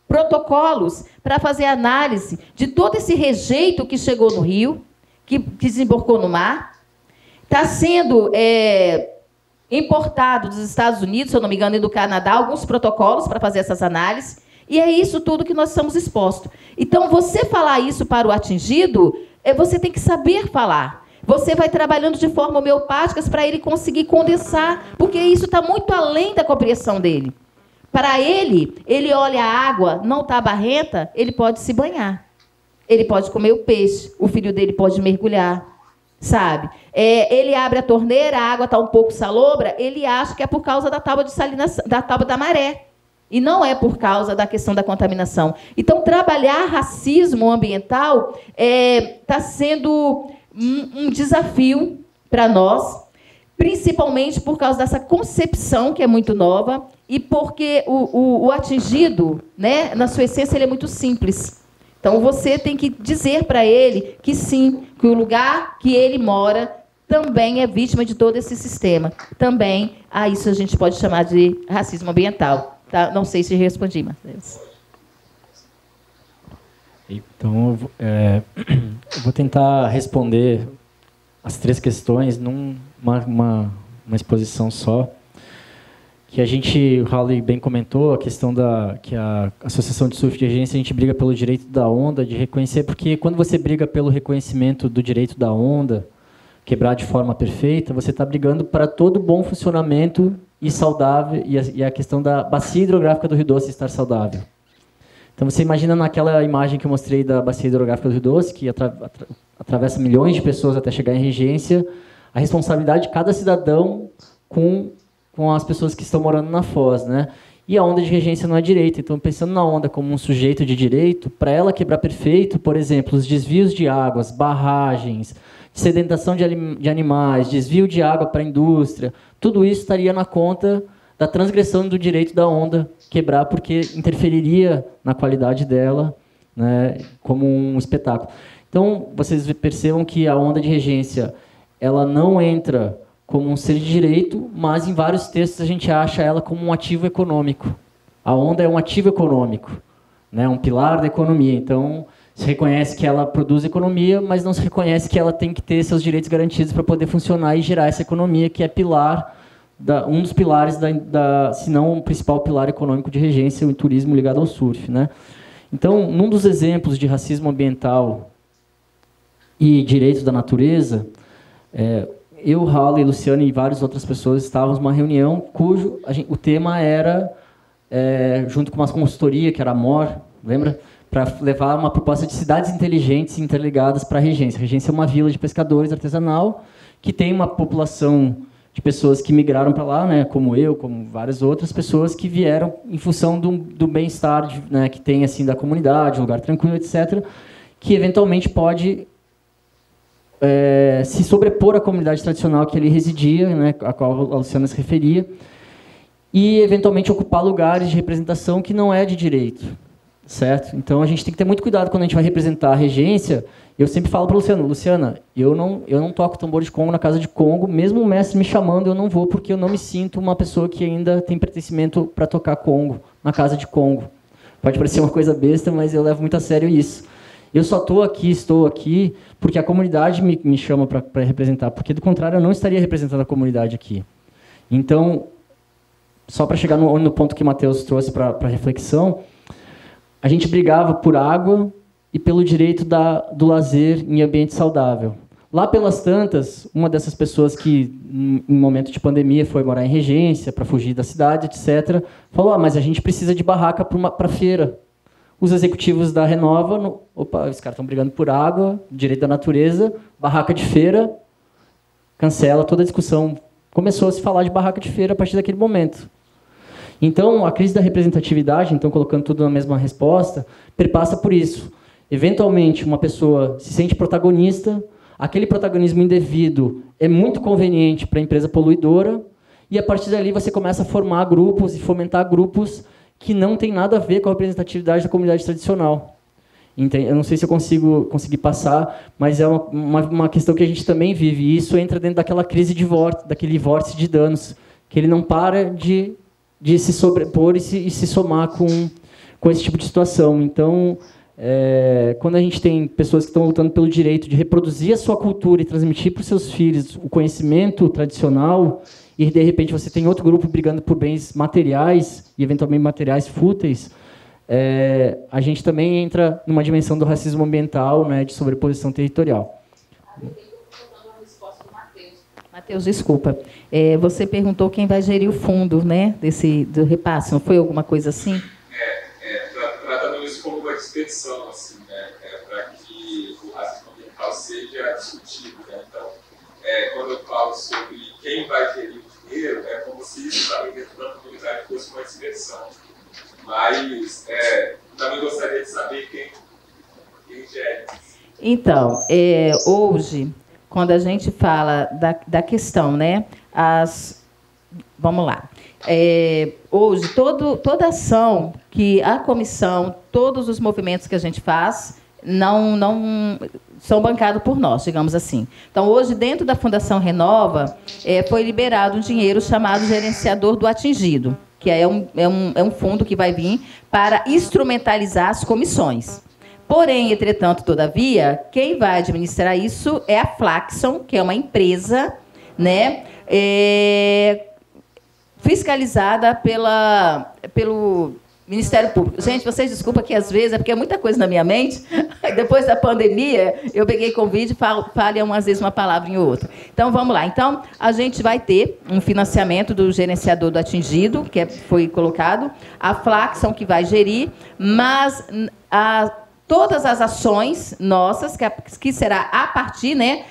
protocolos para fazer análise de todo esse rejeito que chegou no rio, que desembarcou no mar. Está sendo... importado dos Estados Unidos, se eu não me engano, e do Canadá, alguns protocolos para fazer essas análises, e é isso tudo que nós estamos expostos. Então, você falar isso para o atingido, você tem que saber falar. Você vai trabalhando de forma homeopática para ele conseguir condensar, porque isso está muito além da compreensão dele. Para ele olha a água, não está barrenta, ele pode se banhar. Ele pode comer o peixe, o filho dele pode mergulhar. Sabe? Ele abre a torneira, a água está um pouco salobra, ele acha que é por causa da tábua de salinação, da tábua da maré. E não é por causa da questão da contaminação. Então, trabalhar racismo ambiental está sendo um desafio para nós, principalmente por causa dessa concepção que é muito nova e porque o atingido, né, na sua essência, ele é muito simples. Então, você tem que dizer para ele que sim, que o lugar que ele mora também é vítima de todo esse sistema. Também, isso a gente pode chamar de racismo ambiental. Tá? Não sei se respondi, Matheus.
Então, eu vou tentar responder as 3 questões numa exposição só. Que o Hawley bem comentou, a questão que a Associação de Surf de Regência, a gente briga pelo direito da onda, de reconhecer, porque quando você briga pelo reconhecimento do direito da onda, quebrar de forma perfeita, você está brigando para todo bom funcionamento e saudável, e a questão da bacia hidrográfica do Rio Doce estar saudável. Então, você imagina naquela imagem que eu mostrei da bacia hidrográfica do Rio Doce, que atravessa milhões de pessoas até chegar em Regência, a responsabilidade de cada cidadão com as pessoas que estão morando na foz, né? E a onda de regência não é direito. Então, pensando na onda como um sujeito de direito, para ela quebrar perfeito, por exemplo, os desvios de águas, barragens, sedentação de animais, desvio de água para a indústria, tudo isso estaria na conta da transgressão do direito da onda quebrar, porque interferiria na qualidade dela, né, como um espetáculo. Então, vocês percebam que a onda de regência ela não entra como um ser de direito, mas em vários textos a gente acha ela como um ativo econômico. A onda é um ativo econômico, né, um pilar da economia. Então, se reconhece que ela produz economia, mas não se reconhece que ela tem que ter seus direitos garantidos para poder funcionar e gerar essa economia, que é um dos pilares, se não o principal pilar econômico de Regência, o turismo ligado ao surf, né? Então, num dos exemplos de racismo ambiental e direitos da natureza, eu, Hawley, Luciano e várias outras pessoas estávamos numa reunião o tema era, junto com uma consultoria, que era a MOR, lembra? para levar uma proposta de cidades inteligentes interligadas para a Regência. A Regência é uma vila de pescadores artesanal que tem uma população de pessoas que migraram para lá, né, como eu, como várias outras pessoas que vieram em função do bem-estar, né, que tem assim da comunidade, um lugar tranquilo, etc., que eventualmente pode se sobrepor à comunidade tradicional que ali residia, né, a qual a Luciana se referia, e eventualmente ocupar lugares de representação que não é de direito, certo? Então a gente tem que ter muito cuidado quando a gente vai representar a regência. Eu sempre falo para Luciana, eu não toco tambor de congo na casa de congo, mesmo o mestre me chamando, eu não vou, porque eu não me sinto uma pessoa que ainda tem pertencimento para tocar congo na casa de congo. Pode parecer uma coisa besta, mas eu levo muito a sério isso. Eu só estou aqui, porque a comunidade me chama para representar, porque, do contrário, eu não estaria representando a comunidade aqui. Então, só para chegar no ponto que o Matheus trouxe para reflexão, a gente brigava por água e pelo direito do lazer em ambiente saudável. Lá pelas tantas, uma dessas pessoas que, em momento de pandemia, foi morar em Regência, para fugir da cidade, etc., falou, mas a gente precisa de barraca para feira. Os executivos da Renova, opa, os caras estão brigando por água, direito da natureza, barraca de feira, cancela toda a discussão. Começou a se falar de barraca de feira a partir daquele momento. Então, a crise da representatividade, então colocando tudo na mesma resposta, perpassa por isso. Eventualmente, uma pessoa se sente protagonista, aquele protagonismo indevido é muito conveniente para a empresa poluidora, e a partir dali você começa a formar grupos e fomentar grupos que não tem nada a ver com a representatividade da comunidade tradicional. Eu não sei se eu conseguir passar, mas é uma questão que a gente também vive, e isso entra dentro daquela crise de daquele vórtice de danos, que ele não para de se sobrepor e se somar com esse tipo de situação. Então, quando a gente tem pessoas que estão lutando pelo direito de reproduzir a sua cultura e transmitir para os seus filhos o conhecimento tradicional, e de repente você tem outro grupo brigando por bens materiais e eventualmente materiais fúteis, a gente também entra numa dimensão do racismo ambiental, né, de sobreposição territorial.
Matheus, desculpa. Você perguntou quem vai gerir o fundo, né, do repasse, não foi alguma coisa assim?
Tratando isso como uma expedição, assim, né, para que o racismo ambiental seja discutido, né? Então, quando eu falo sobre quem vai gerir o dinheiro, é como se isso também dentro da comunidade fosse uma expedição. Mas também gostaria de saber quem gere.
Então, hoje, quando a gente fala da questão, né, vamos lá. Hoje, toda ação que a comissão, todos os movimentos que a gente faz, não são bancados por nós, digamos assim. Então, hoje, dentro da Fundação Renova, foi liberado um dinheiro chamado Gerenciador do Atingido, que é um fundo que vai vir para instrumentalizar as comissões. Porém, entretanto, todavia, quem vai administrar isso é a Flaxon, que é uma empresa, né, fiscalizada pelo Ministério Público. Gente, vocês desculpem que às vezes, porque é muita coisa na minha mente. Depois da pandemia, eu peguei Covid e falho às vezes uma palavra em outra. Então, vamos lá. Então, a gente vai ter um financiamento do gerenciador do atingido, que foi colocado, a Flaxon, que vai gerir, mas todas as ações nossas, que será a partir, né,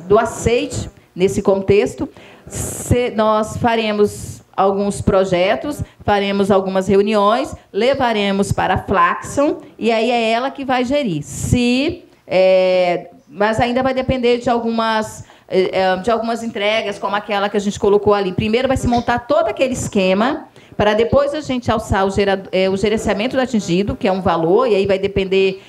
do aceite nesse contexto, nós faremos alguns projetos, faremos algumas reuniões, levaremos para a Flaxon, e aí é ela que vai gerir. Mas ainda vai depender de algumas entregas, como aquela que a gente colocou ali. Primeiro vai se montar todo aquele esquema, para depois a gente alçar o gerenciamento do atingido, que é um valor, e aí vai depender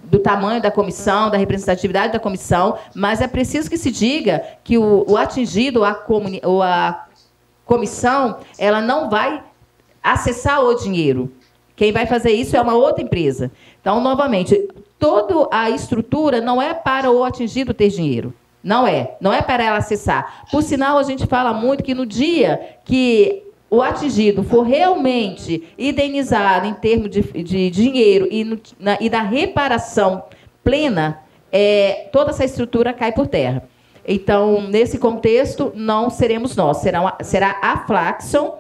do tamanho da comissão, da representatividade da comissão, mas é preciso que se diga que o atingido ou a comissão, ela não vai acessar o dinheiro. Quem vai fazer isso é uma outra empresa. Então, novamente, toda a estrutura não é para o atingido ter dinheiro. Não é para ela acessar. Por sinal, a gente fala muito que no dia que o atingido for realmente indenizado em termos de dinheiro e da reparação plena, toda essa estrutura cai por terra. Então, nesse contexto, não seremos nós, será a Flaxon,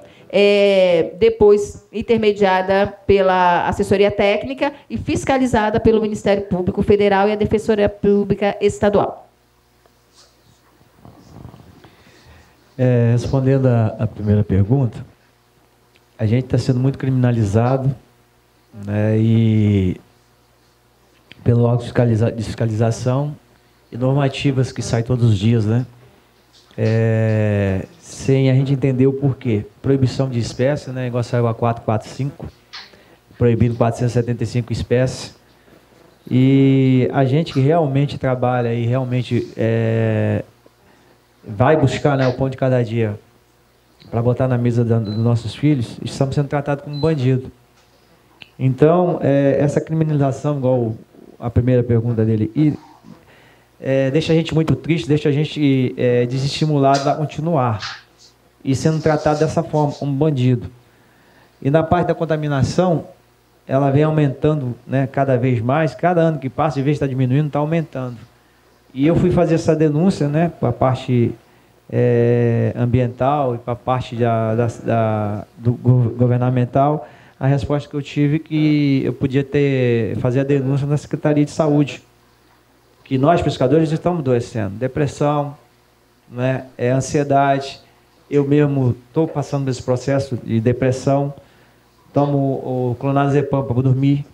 depois intermediada pela assessoria técnica e fiscalizada pelo Ministério Público Federal e a Defensoria Pública Estadual.
Respondendo à primeira pergunta, a gente está sendo muito criminalizado, né, e pelo órgão de fiscalização e normativas que saem todos os dias, né? Sem a gente entender o porquê. Proibição de espécie, né? Igual saiu a 445, proibindo 475 espécies. E a gente que realmente trabalha e realmente vai buscar, né, o pão de cada dia para botar na mesa dos nossos filhos, estamos sendo tratados como bandido. Então, essa criminalização, igual a primeira pergunta dele, deixa a gente muito triste, deixa a gente desestimulado a continuar e sendo tratado dessa forma, como bandido. E na parte da contaminação, ela vem aumentando, né, cada vez mais, cada ano que passa, em vez de estar diminuindo, está aumentando. E eu fui fazer essa denúncia, né, para a parte ambiental e para a parte do governamental. A resposta que eu tive que eu podia fazer a denúncia na Secretaria de Saúde, que nós, pescadores, estamos adoecendo. Depressão, né, ansiedade. Eu mesmo estou passando por esse processo de depressão. Tomo o clonazepam para dormir.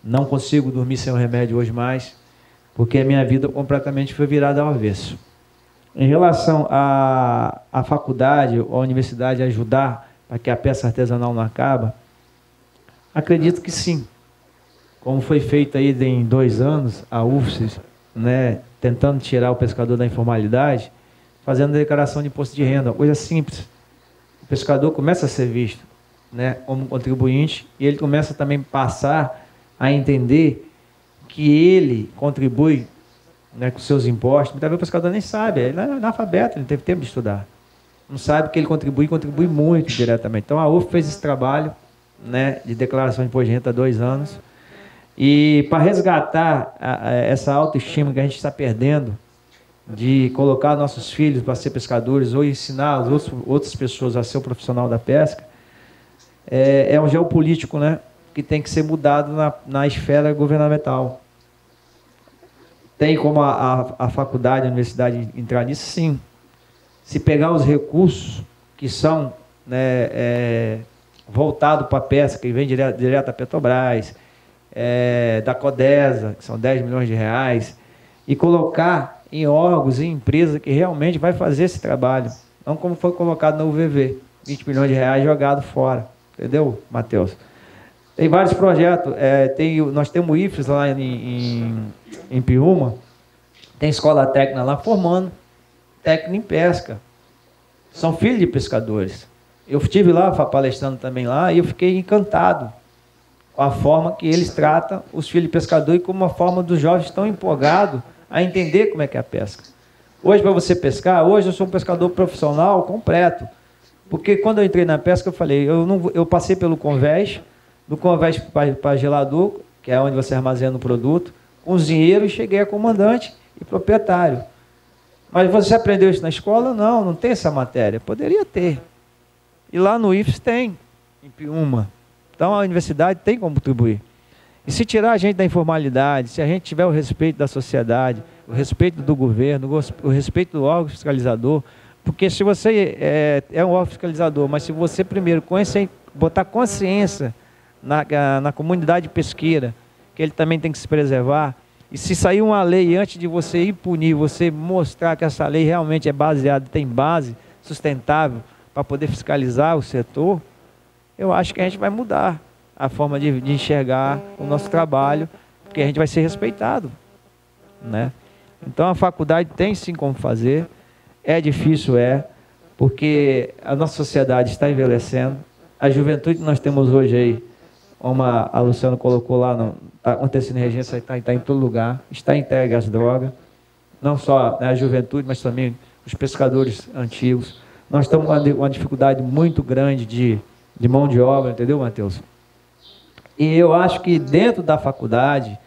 Não consigo dormir sem o remédio hoje mais, porque a minha vida completamente foi virada ao avesso. Em relação à faculdade ou à universidade ajudar para que a pesca artesanal não acabe, acredito que sim. Como foi feito aí em 2 anos, a UFSS, né, tentando tirar o pescador da informalidade, fazendo declaração de imposto de renda, coisa simples. O pescador começa a ser visto, né, como contribuinte, e ele começa também a passar a entender que ele contribui, né, com seus impostos. Muitas vezes o pescador nem sabe, ele é analfabeto, ele não teve tempo de estudar. Não sabe que ele contribui muito diretamente. Então a UF fez esse trabalho, né, de declaração de imposto de renda há 2 anos. E para resgatar essa autoestima que a gente está perdendo, de colocar nossos filhos para ser pescadores ou ensinar outras pessoas a ser o profissional da pesca, é um geopolítico, né, que tem que ser mudado na esfera governamental. Tem como a faculdade, a universidade entrar nisso? Sim. Se pegar os recursos que são, né, voltados para a pesca, que vem direto da Petrobras, da Codesa, que são 10 milhões de reais, e colocar em órgãos e empresas que realmente vai fazer esse trabalho. Não como foi colocado na UVV, 20 milhões de reais jogado fora. Entendeu, Matheus? Tem vários projetos. Nós temos o IFES lá em Piúma, tem escola técnica lá formando técnico em pesca. São filhos de pescadores. Eu estive lá palestrando também lá e eu fiquei encantado com a forma que eles tratam os filhos de pescador e como a forma dos jovens estão empolgados a entender como é que é a pesca. Hoje, para você pescar, hoje eu sou um pescador profissional completo. Porque quando eu entrei na pesca, eu falei, eu passei pelo convés, do convés para gelador, que é onde você armazena o produto, cozinheiro, e cheguei a comandante e proprietário. Mas você aprendeu isso na escola? Não, não tem essa matéria. Poderia ter. E lá no IFES tem, em Piúma. Então a universidade tem como contribuir. E se tirar a gente da informalidade, se a gente tiver o respeito da sociedade, o respeito do governo, o respeito do órgão fiscalizador, porque se você é um órgão fiscalizador, mas se você primeiro botar consciência na comunidade pesqueira, que ele também tem que se preservar, e se sair uma lei antes de você ir punir, você mostrar que essa lei realmente é baseada, tem base sustentável para poder fiscalizar o setor, eu acho que a gente vai mudar a forma de enxergar o nosso trabalho, porque a gente vai ser respeitado, né? Então a faculdade tem sim como fazer, é difícil, porque a nossa sociedade está envelhecendo, a juventude que nós temos hoje aí, como a Luciana colocou lá, está acontecendo em regência, está em todo lugar, está entregue às drogas, não só a juventude, mas também os pescadores antigos. Nós estamos com uma dificuldade muito grande de mão de obra, entendeu, Matheus? E eu acho que dentro da faculdade,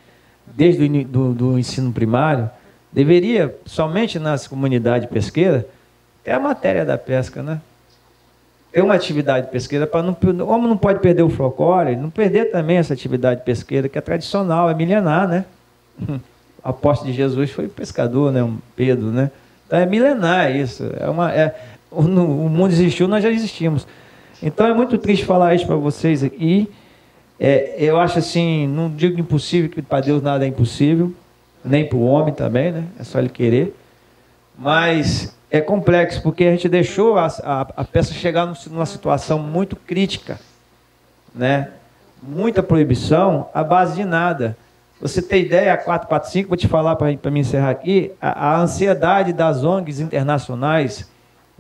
desde do ensino primário, deveria, somente nas comunidades pesqueiras, ter a matéria da pesca, né? ter uma atividade pesqueira para não, como não pode perder o folclore, não perder também essa atividade pesqueira que é tradicional, é milenar, né? O apóstolo de Jesus foi pescador, né? Um Pedro, né? Então é milenar isso. O mundo existiu, nós já existimos. Então é muito triste falar isso para vocês aqui. Eu acho assim, não digo impossível, que para Deus nada é impossível, nem para o homem também, né? É só ele querer. Mas é complexo, porque a gente deixou a peça chegar numa situação muito crítica, né? Muita proibição à base de nada. Você tem ideia, a 445, vou te falar para me encerrar aqui, a ansiedade das ONGs internacionais,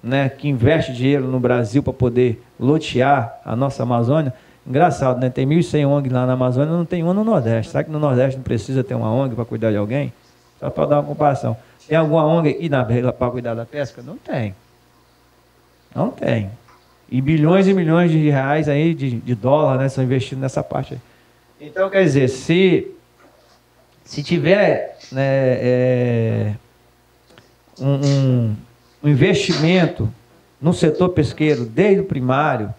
né, que investe dinheiro no Brasil para poder lotear a nossa Amazônia. Engraçado, né? Tem 1.100 ONGs lá na Amazônia, não tem uma no Nordeste. Será que no Nordeste não precisa ter uma ONG para cuidar de alguém? Só para dar uma comparação. Tem alguma ONG aqui para cuidar da pesca? Não tem. Não tem. E bilhões e milhões de reais aí, de dólar, né, são investidos nessa parte aí. Então, quer dizer, se tiver, né, um investimento no setor pesqueiro desde o primário,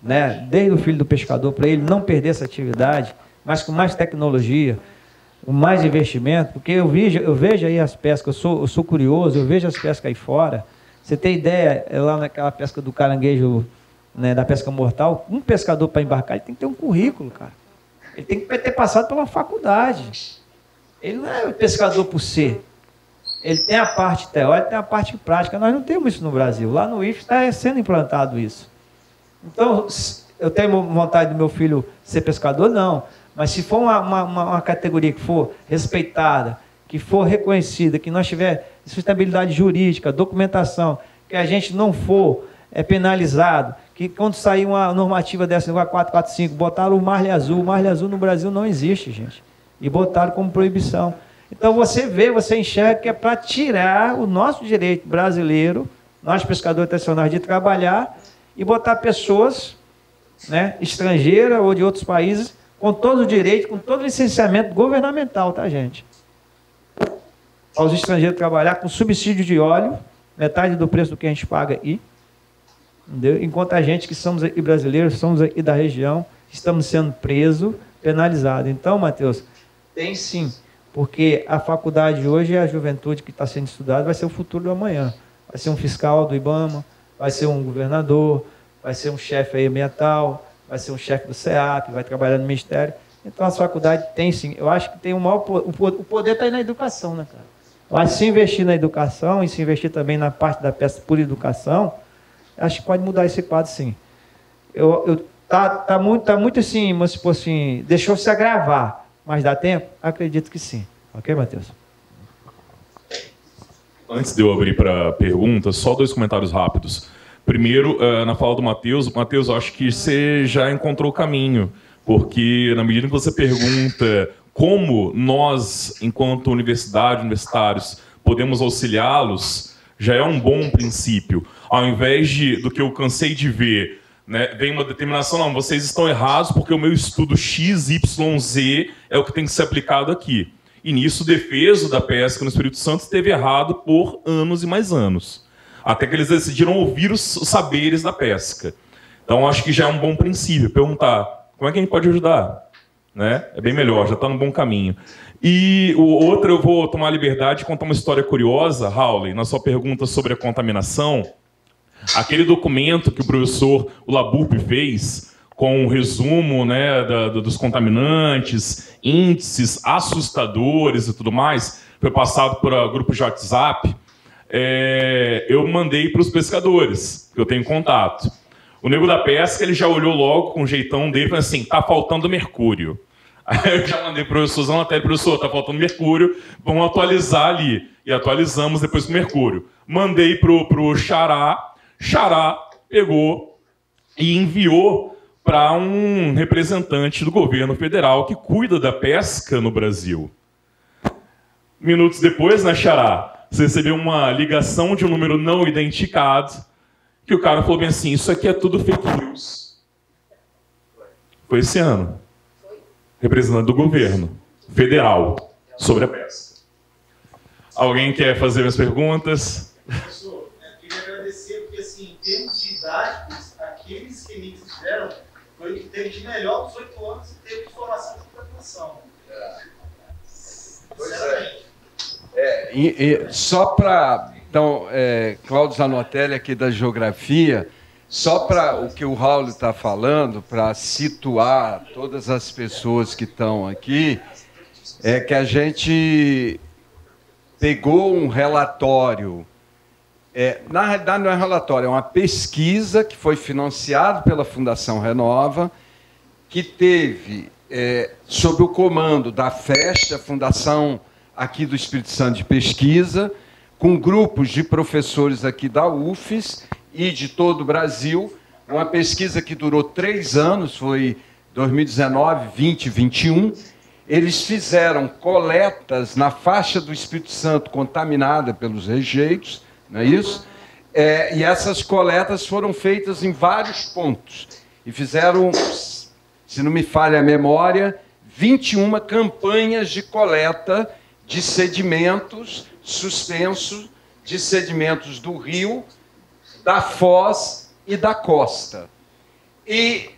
né, desde o filho do pescador, para ele não perder essa atividade, mas com mais tecnologia, com mais investimento, porque eu vejo aí as pescas, eu sou curioso, eu vejo as pescas aí fora. Você tem ideia, lá naquela pesca do caranguejo, né, da pesca mortal, um pescador para embarcar, ele tem que ter um currículo, cara. Ele tem que ter passado pela faculdade. Ele não é pescador por ser. Ele tem a parte teórica, tem a parte prática. Nós não temos isso no Brasil. Lá no IFES está sendo implantado isso. Então, eu tenho vontade do meu filho ser pescador? Não. Mas se for uma categoria que for respeitada, que for reconhecida, que nós tiver sustentabilidade jurídica, documentação, que a gente não for penalizado, que quando sair uma normativa dessa, 445, botaram o Marlin Azul. O Marlin Azul no Brasil não existe, gente. E botaram como proibição. Então você vê, você enxerga que é para tirar o nosso direito brasileiro, nós pescadores tradicionais, de trabalhar e botar pessoas, né, estrangeiras ou de outros países, com todo o direito, com todo o licenciamento governamental, tá, gente? Para os estrangeiros trabalhar com subsídio de óleo, metade do preço do que a gente paga aí, entendeu? Enquanto a gente que somos aqui brasileiros, somos aqui da região, estamos sendo presos, penalizados. Então, Matheus, tem sim. Porque a faculdade hoje é a juventude que está sendo estudada, vai ser o futuro do amanhã. Vai ser um fiscal do IBAMA, vai ser um governador, vai ser um chefe aí ambiental, vai ser um chefe do SEAP, vai trabalhar no Ministério. Então, as faculdades têm sim. Eu acho que tem o poder está aí na educação, né, cara? Eu acho que se investir na educação e se investir também na parte da peça por educação, acho que pode mudar esse quadro, sim. Tá muito assim, mas tipo assim, deixou se agravar. Mas dá tempo? Acredito que sim. Ok, Matheus?
Antes de eu abrir para perguntas, só 2 comentários rápidos. Primeiro, na fala do Matheus, eu acho que você já encontrou o caminho, porque na medida que você pergunta como nós, enquanto universitários, podemos auxiliá-los, já é um bom princípio. Ao invés do que eu cansei de ver, né, vem uma determinação, não, vocês estão errados porque o meu estudo XYZ é o que tem que ser aplicado aqui. E nisso, o defeso da pesca no Espírito Santo esteve errado por anos e mais anos. Até que eles decidiram ouvir os saberes da pesca. Então, acho que já é um bom princípio. Perguntar, como é que a gente pode ajudar? Né? É bem melhor, já está no bom caminho. E o outro, eu vou tomar a liberdade de contar uma história curiosa, Howley, na sua pergunta sobre a contaminação. Aquele documento que o professor Labupe fez, com um resumo, né, dos contaminantes, índices assustadores e tudo mais, foi passado para grupos de WhatsApp, eu mandei para os pescadores, que eu tenho contato. O nego da pesca, ele já olhou logo com o jeitão dele e falou assim, tá faltando mercúrio. Aí eu já mandei para o professor Zanatério, professor, tá faltando mercúrio, vamos atualizar ali. E atualizamos depois com mercúrio. Mandei para o Xará pegou e enviou para um representante do governo federal que cuida da pesca no Brasil. Minutos depois, né, Xará, você recebeu uma ligação de um número não identificado, que o cara falou bem assim, isso aqui é tudo fake news. Foi esse ano. Representante do governo federal sobre a pesca. Alguém quer fazer as perguntas?
Professor, eu queria agradecer, porque assim, em termos de didáticos, aquele esquema que fizeram foi o que teve de melhor nos 8 anos e teve de formação de interpretação.
Só para... Então, Cláudio Zanotelli aqui da Geografia, só para o que o Raul está falando, para situar todas as pessoas que estão aqui, é que a gente pegou um relatório, na realidade não é um relatório, é uma pesquisa que foi financiada pela Fundação Renova, que teve, sob o comando da FEST, a Fundação aqui do Espírito Santo de Pesquisa, com grupos de professores aqui da UFES e de todo o Brasil, uma pesquisa que durou 3 anos, foi 2019, 20 e 21. Eles fizeram coletas na faixa do Espírito Santo contaminada pelos rejeitos, não é isso? E essas coletas foram feitas em vários pontos. E fizeram, se não me falha a memória, 21 campanhas de coleta de sedimentos suspensos, de sedimentos do rio, da foz e da costa. E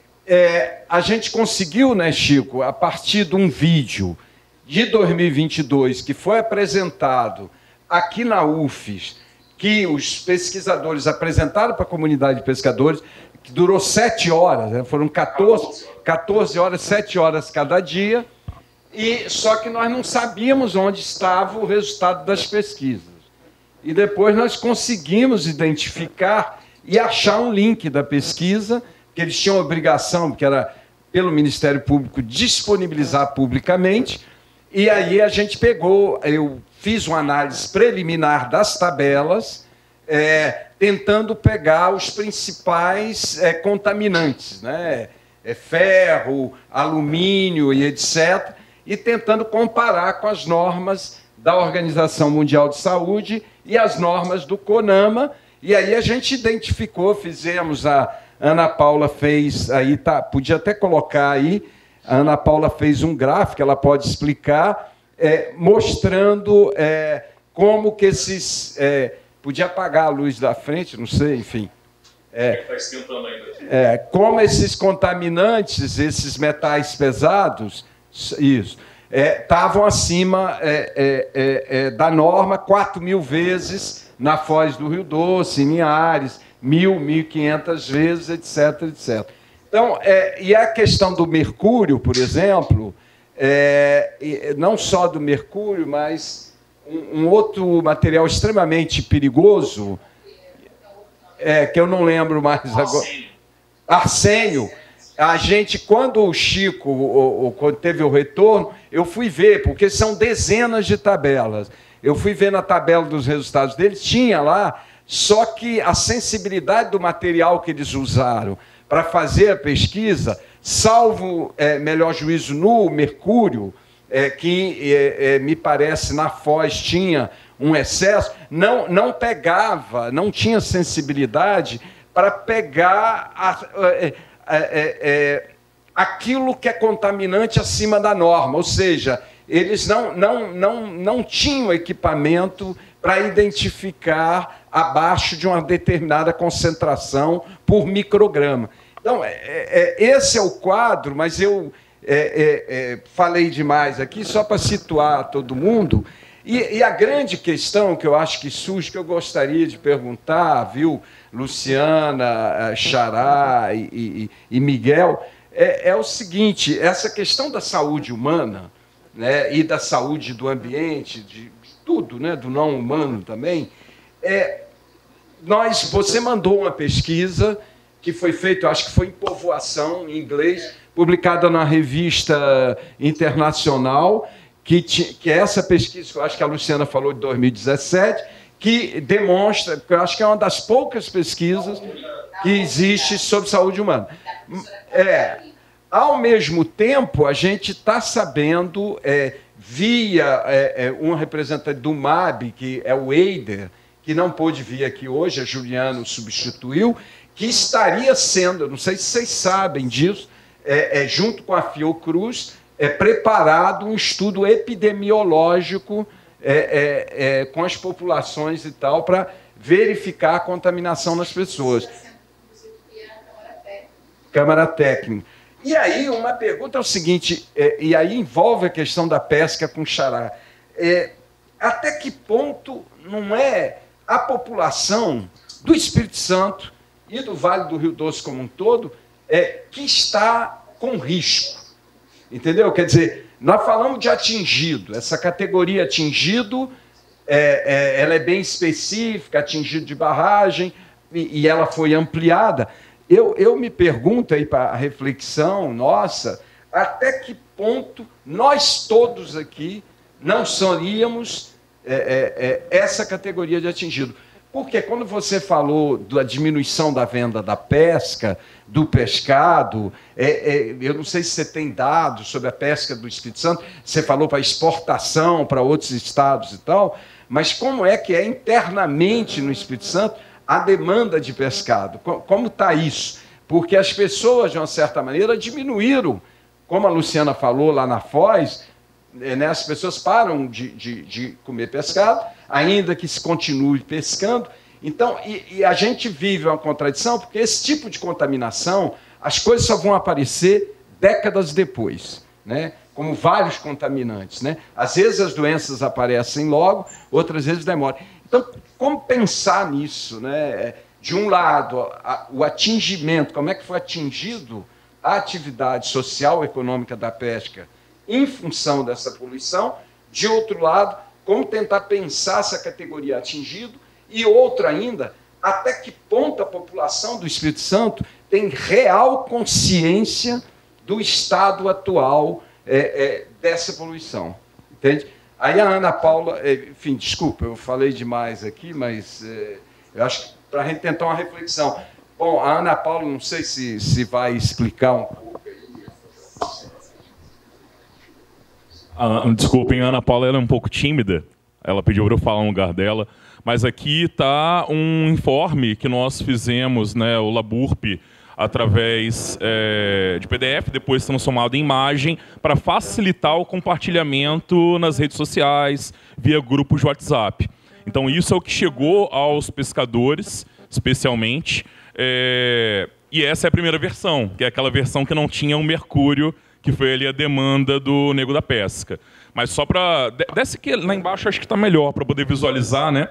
a gente conseguiu, né, Chico, a partir de um vídeo de 2022 que foi apresentado aqui na UFES, que os pesquisadores apresentaram para a comunidade de pescadores, que durou 7 horas, né, foram 14 horas, 7 horas cada dia, e só que nós não sabíamos onde estava o resultado das pesquisas. E depois nós conseguimos identificar e achar um link da pesquisa, que eles tinham obrigação, que era pelo Ministério Público, disponibilizar publicamente, e aí a gente pegou, eu fiz uma análise preliminar das tabelas, tentando pegar os principais contaminantes, né? Ferro, alumínio e etc., e tentando comparar com as normas da Organização Mundial de Saúde e as normas do CONAMA, e aí a gente identificou, fizemos, a Ana Paula fez, aí tá, podia até colocar aí, a Ana Paula fez um gráfico, ela pode explicar, mostrando como que esses... podia apagar a luz da frente, não sei, enfim.
Está esquentando ainda.
Como esses contaminantes, esses metais pesados, isso, estavam acima da norma 4.000 vezes na foz do Rio Doce, em Linhares, 1.500 vezes, etc, etc. Então, e a questão do mercúrio, por exemplo, não só do mercúrio, mas um outro material extremamente perigoso, que eu não lembro mais agora. Arsênio. A gente, quando o Chico quando teve o retorno, eu fui ver, porque são dezenas de tabelas. Eu fui ver na tabela dos resultados deles, tinha lá, só que a sensibilidade do material que eles usaram para fazer a pesquisa, salvo melhor juízo no mercúrio, que me parece na foz tinha um excesso, não pegava, não tinha sensibilidade para pegar aquilo que é contaminante acima da norma, ou seja, eles não tinham equipamento para identificar abaixo de uma determinada concentração por micrograma. Então, esse é o quadro, mas eu falei demais aqui, só para situar todo mundo. E a grande questão que eu acho que surge, que eu gostaria de perguntar, viu, Luciana, Xará e Miguel, é o seguinte, essa questão da saúde humana, né, e da saúde do ambiente, de tudo, né, do não humano também, você mandou uma pesquisa que foi feita, acho que foi em Povoação, em inglês, publicada na revista internacional, que é essa pesquisa, que eu acho que a Luciana falou de 2017, que demonstra, porque eu acho que é uma das poucas pesquisas que existe sobre saúde humana. Ao mesmo tempo, a gente está sabendo, via um representante do MAB, que é o Eider, que não pôde vir aqui hoje, a Juliana o substituiu, que estaria sendo, não sei se vocês sabem disso, junto com a Fiocruz, preparado um estudo epidemiológico com as populações e tal, para verificar a contaminação nas pessoas. Câmara Técnica. E aí, uma pergunta é o seguinte, e aí envolve a questão da pesca com xará. Até que ponto não é a população do Espírito Santo e do Vale do Rio Doce como um todo que está com risco? Entendeu? Quer dizer, nós falamos de atingido, essa categoria atingido, ela é bem específica, atingido de barragem, e ela foi ampliada. Eu me pergunto aí para a reflexão nossa, até que ponto nós todos aqui não seríamos essa categoria de atingido. Porque quando você falou da diminuição da venda da pesca, do pescado, eu não sei se você tem dados sobre a pesca do Espírito Santo, você falou para exportação para outros estados e tal, mas como é que é internamente no Espírito Santo a demanda de pescado? Como está isso? Porque as pessoas, de uma certa maneira, diminuíram, como a Luciana falou lá na Foz, as pessoas param de comer pescado, ainda que se continue pescando. Então, e a gente vive uma contradição, porque esse tipo de contaminação, as coisas só vão aparecer décadas depois, né? Como vários contaminantes, né? Às vezes as doenças aparecem logo, outras vezes demoram. Então, como pensar nisso, né? De um lado, o atingimento, como é que foi atingido a atividade social e econômica da pesca em função dessa poluição, de outro lado, como tentar pensar essa categoria atingido, e outra ainda, até que ponto a população do Espírito Santo tem real consciência do estado atual dessa poluição. Entende? Aí a Ana Paula, enfim, desculpa, eu falei demais aqui, mas eu acho que para a gente tentar uma reflexão. Bom, a Ana Paula, não sei se vai explicar um pouco.
Desculpem, a Ana Paula ela é um pouco tímida. Ela pediu para eu falar no lugar dela. Mas aqui está um informe que nós fizemos, né, o LABURP, através de PDF, depois transformado em imagem, para facilitar o compartilhamento nas redes sociais, via grupos de WhatsApp. Então, isso é o que chegou aos pescadores, especialmente. E essa é a primeira versão, que é aquela versão que não tinha o mercúrio, que foi ali a demanda do Nego da Pesca. Mas só para... Desce aqui lá embaixo, acho que está melhor para poder visualizar, né?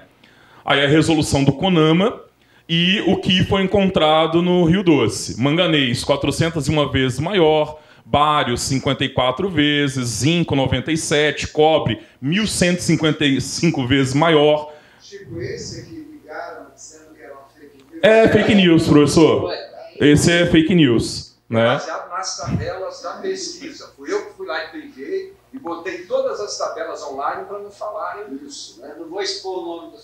Aí a resolução do CONAMA e o que foi encontrado no Rio Doce. Manganês, 401 vezes maior, bário, 54 vezes, zinco, 97, cobre, 1.155 vezes maior.
Tipo esse que ligaram dizendo que era uma fake news?
É fake news, professor. Esse é fake news, né?
Baseado nas tabelas da pesquisa. Fui eu que fui lá e peguei e botei todas as tabelas online para não falarem isso. Né?
Não vou expor o nome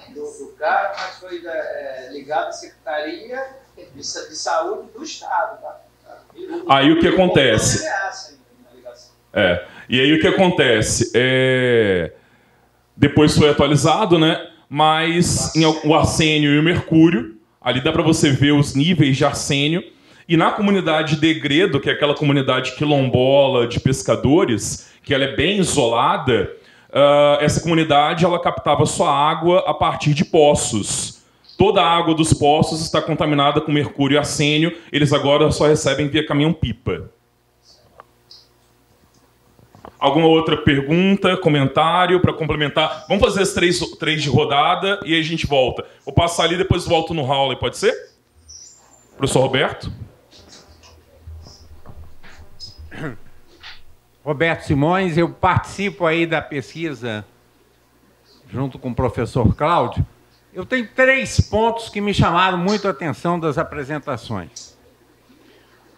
do cara, mas foi ligado à Secretaria de Saúde do Estado. Tá?
Aí o que acontece? E aí o que acontece? Depois foi atualizado, né? Mas o arsênio e o mercúrio, ali dá para você ver os níveis de arsênio. E na comunidade Degredo, que é aquela comunidade quilombola de pescadores, que ela é bem isolada, essa comunidade ela captava sua água a partir de poços. Toda a água dos poços está contaminada com mercúrio e arsênio. Eles agora só recebem via caminhão-pipa. Alguma outra pergunta, comentário para complementar? Vamos fazer as três de rodada e aí a gente volta. Vou passar ali e depois volto no hall, pode ser? Professor Roberto?
Roberto Simões, eu participo aí da pesquisa junto com o professor Cláudio. Eu tenho 3 pontos que me chamaram muito a atenção das apresentações.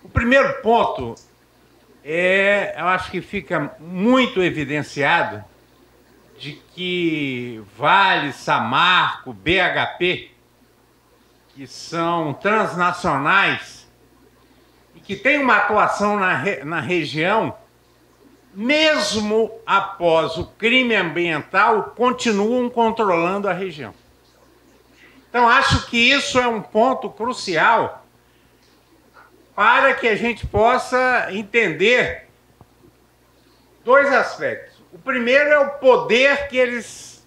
O primeiro ponto eu acho que fica muito evidenciado de que Vale, Samarco, BHP, que são transnacionais e que têm uma atuação na região, mesmo após o crime ambiental, continuam controlando a região. Então, acho que isso é um ponto crucial para que a gente possa entender 2 aspectos. O primeiro é o poder que eles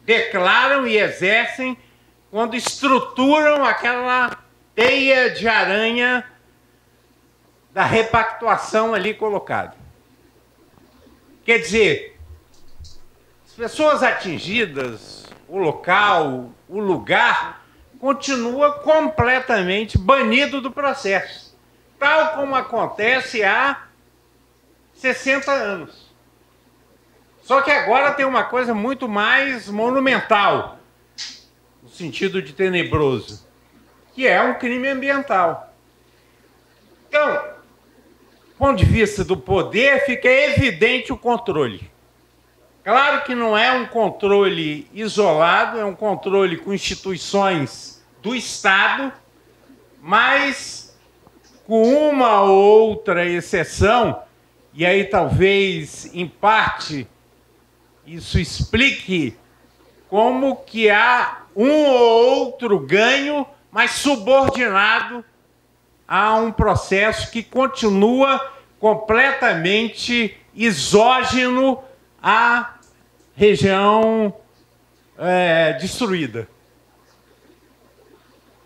declaram e exercem quando estruturam aquela teia de aranha da repactuação ali colocada. Quer dizer, as pessoas atingidas, o local, o lugar, continua completamente banido do processo, tal como acontece há 60 anos. Só que agora tem uma coisa muito mais monumental, no sentido de tenebroso, que é um crime ambiental. Então, do ponto de vista do poder, fica evidente o controle. Claro que não é um controle isolado, é um controle com instituições do Estado, mas com uma ou outra exceção, e aí talvez, em parte, isso explique como que há um ou outro ganho, mas subordinado a um processo que continua completamente exógeno à região destruída.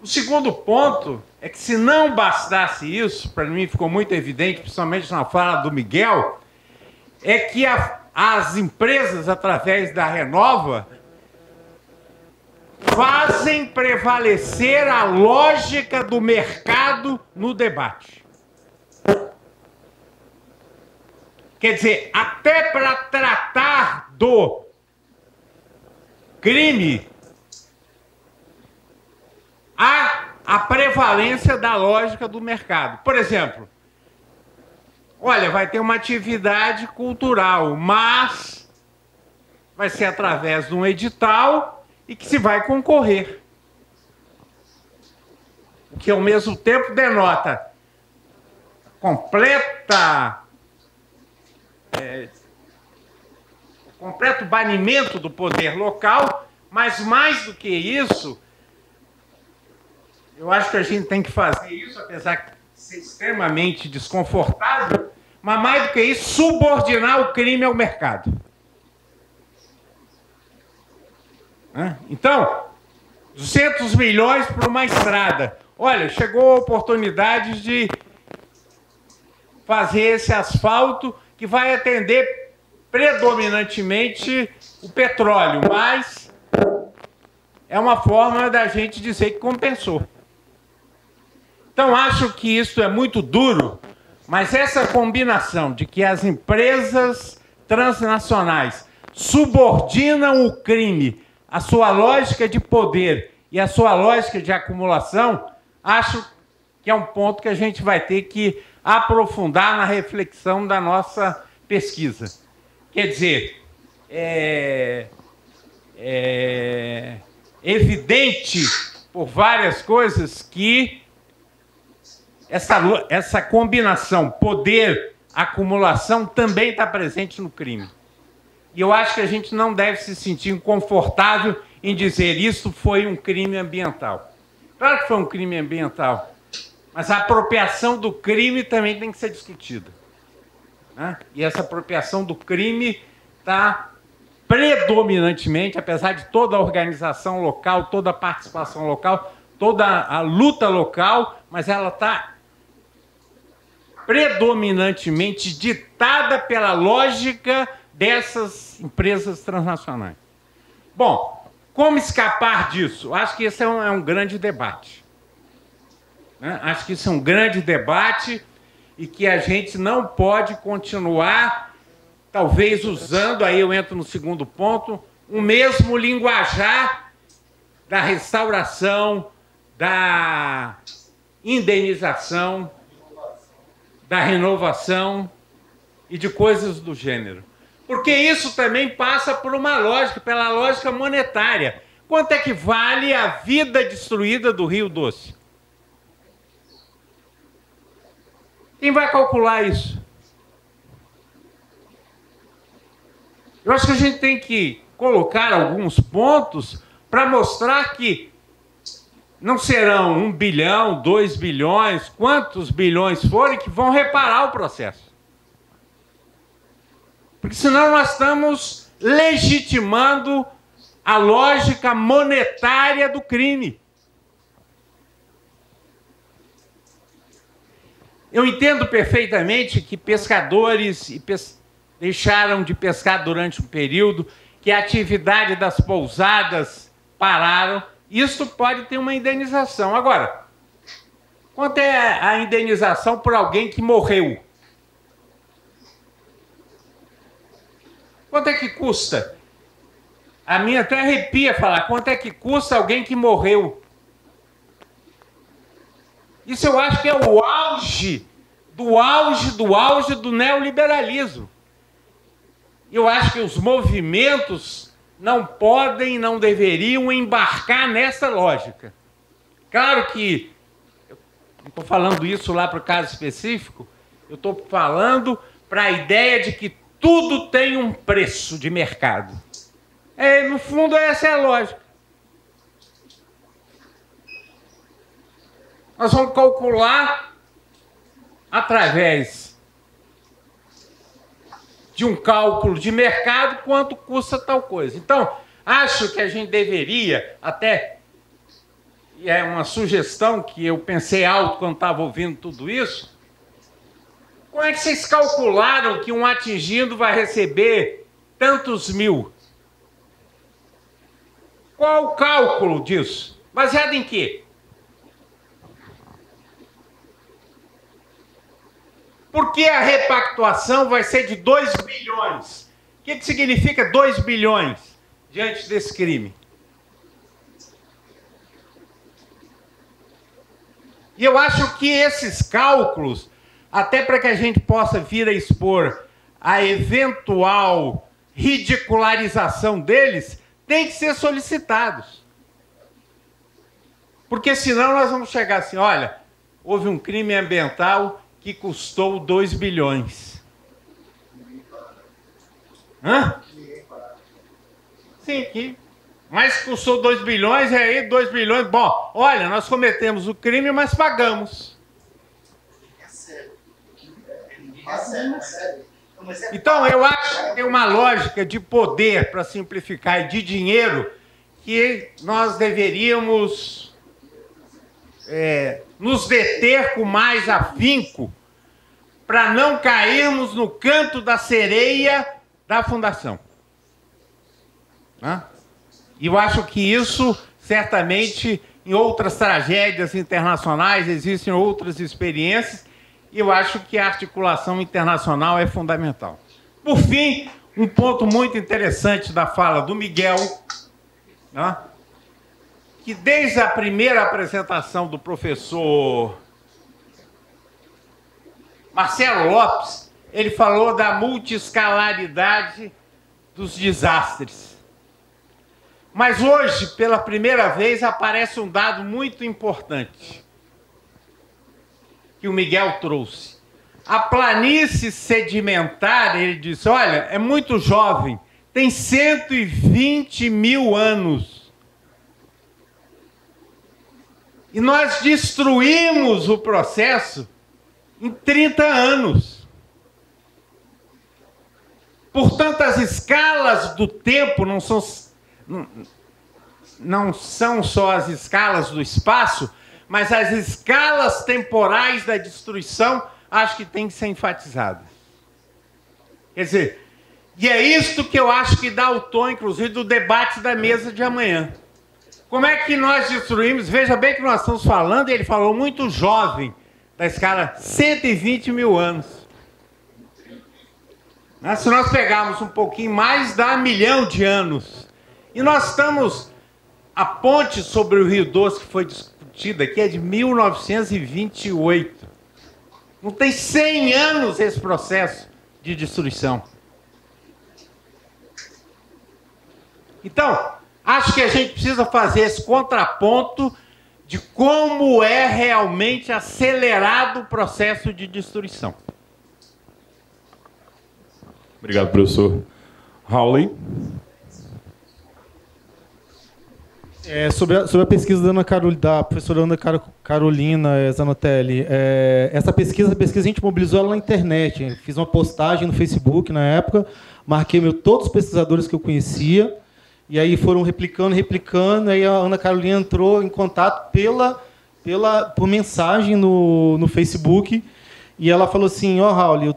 O segundo ponto é que, se não bastasse isso, para mim ficou muito evidente, principalmente na fala do Miguel, é que as empresas, através da Renova, fazem prevalecer a lógica do mercado no debate. Quer dizer, até para tratar do crime, há a prevalência da lógica do mercado. Por exemplo, olha, vai ter uma atividade cultural, mas vai ser através de um edital e que se vai concorrer. O que, ao mesmo tempo, denota completo banimento do poder local, mas, mais do que isso, eu acho que a gente tem que fazer isso, apesar de ser extremamente desconfortável, mas, mais do que isso, subordinar o crime ao mercado. Então, 200 milhões para uma estrada. Olha, chegou a oportunidade de fazer esse asfalto que vai atender predominantemente o petróleo, mas é uma forma da gente dizer que compensou. Então, acho que isso é muito duro, mas essa combinação de que as empresas transnacionais subordinam o crime à sua lógica de poder e à sua lógica de acumulação, acho que é um ponto que a gente vai ter que aprofundar na reflexão da nossa pesquisa. Quer dizer, é evidente por várias coisas que essa combinação poder-acumulação também está presente no crime. E eu acho que a gente não deve se sentir inconfortável em dizer isso foi um crime ambiental. Claro que foi um crime ambiental, mas a apropriação do crime também tem que ser discutida. E essa apropriação do crime está predominantemente, apesar de toda a organização local, toda a participação local, toda a luta local, mas ela está predominantemente ditada pela lógica dessas empresas transnacionais. Bom, como escapar disso? Acho que esse é um grande debate. Acho que isso é um grande debate e que a gente não pode continuar, talvez usando, aí eu entro no segundo ponto, o mesmo linguajar da restauração, da indenização, da renovação e de coisas do gênero. Porque isso também passa por uma lógica, pela lógica monetária. Quanto é que vale a vida destruída do Rio Doce? Quem vai calcular isso? Eu acho que a gente tem que colocar alguns pontos para mostrar que não serão 1 bilhão, 2 bilhões, quantos bilhões forem que vão reparar o processo. Porque senão nós estamos legitimando a lógica monetária do crime. Eu entendo perfeitamente que pescadores deixaram de pescar durante um período, que a atividade das pousadas pararam. Isso pode ter uma indenização. Agora, quanto é a indenização por alguém que morreu? Quanto é que custa? A minha até arrepia falar. Quanto é que custa alguém que morreu? Isso eu acho que é o auge do neoliberalismo. Eu acho que os movimentos não podem, não deveriam embarcar nessa lógica. Claro que, eu não estou falando isso lá para o caso específico, eu estou falando para a ideia de que tudo tem um preço de mercado. No fundo, essa é a lógica. Nós vamos calcular através de um cálculo de mercado quanto custa tal coisa. Então, acho que a gente deveria, até, e é uma sugestão que eu pensei alto quando estava ouvindo tudo isso, como é que vocês calcularam que um atingido vai receber tantos mil? Qual o cálculo disso? Baseado em quê? Por que a repactuação vai ser de 2 bilhões? O que significa 2 bilhões diante desse crime? E eu acho que esses cálculos, até para que a gente possa vir a expor a eventual ridicularização deles, têm que ser solicitados. Porque senão nós vamos chegar assim, olha, houve um crime ambiental que custou 2 bilhões. Hã? Sim, aqui. Mas custou 2 bilhões, e aí 2 bilhões... Bom, olha, nós cometemos o crime, mas pagamos. Então, eu acho que tem uma lógica de poder, para simplificar, e de dinheiro, que nós deveríamos nos deter com mais afinco para não cairmos no canto da sereia da fundação. E eu acho que isso, certamente, em outras tragédias internacionais, existem outras experiências, e eu acho que a articulação internacional é fundamental. Por fim, um ponto muito interessante da fala do Miguel, que desde a primeira apresentação do professor Marcelo Lopes, ele falou da multiescalaridade dos desastres. Mas hoje, pela primeira vez, aparece um dado muito importante que o Miguel trouxe. A planície sedimentar, ele disse, olha, é muito jovem, tem 120 mil anos. E nós destruímos o processo em 30 anos. Portanto, as escalas do tempo não são só as escalas do espaço, mas as escalas temporais da destruição, acho que tem que ser enfatizadas. Quer dizer, e é isto que eu acho que dá o tom, inclusive, do debate da mesa de amanhã. Como é que nós destruímos? Veja bem que nós estamos falando, e ele falou muito jovem, da escala 120 mil anos. Se nós pegarmos um pouquinho mais, dá 1 milhão de anos. E nós estamos... A ponte sobre o Rio Doce, que foi discutida aqui, é de 1928. Não tem 100 anos esse processo de destruição. Então, acho que a gente precisa fazer esse contraponto de como é realmente acelerado o processo de destruição.
Obrigado, professor. Howley.
Sobre a pesquisa da professora Ana Carolina Zanotelli, essa pesquisa a gente mobilizou ela na internet. Fiz uma postagem no Facebook na época, marquei todos os pesquisadores que eu conhecia, e aí foram replicando, aí a Ana Carolina entrou em contato por mensagem no Facebook, E ela falou assim, Raul, eu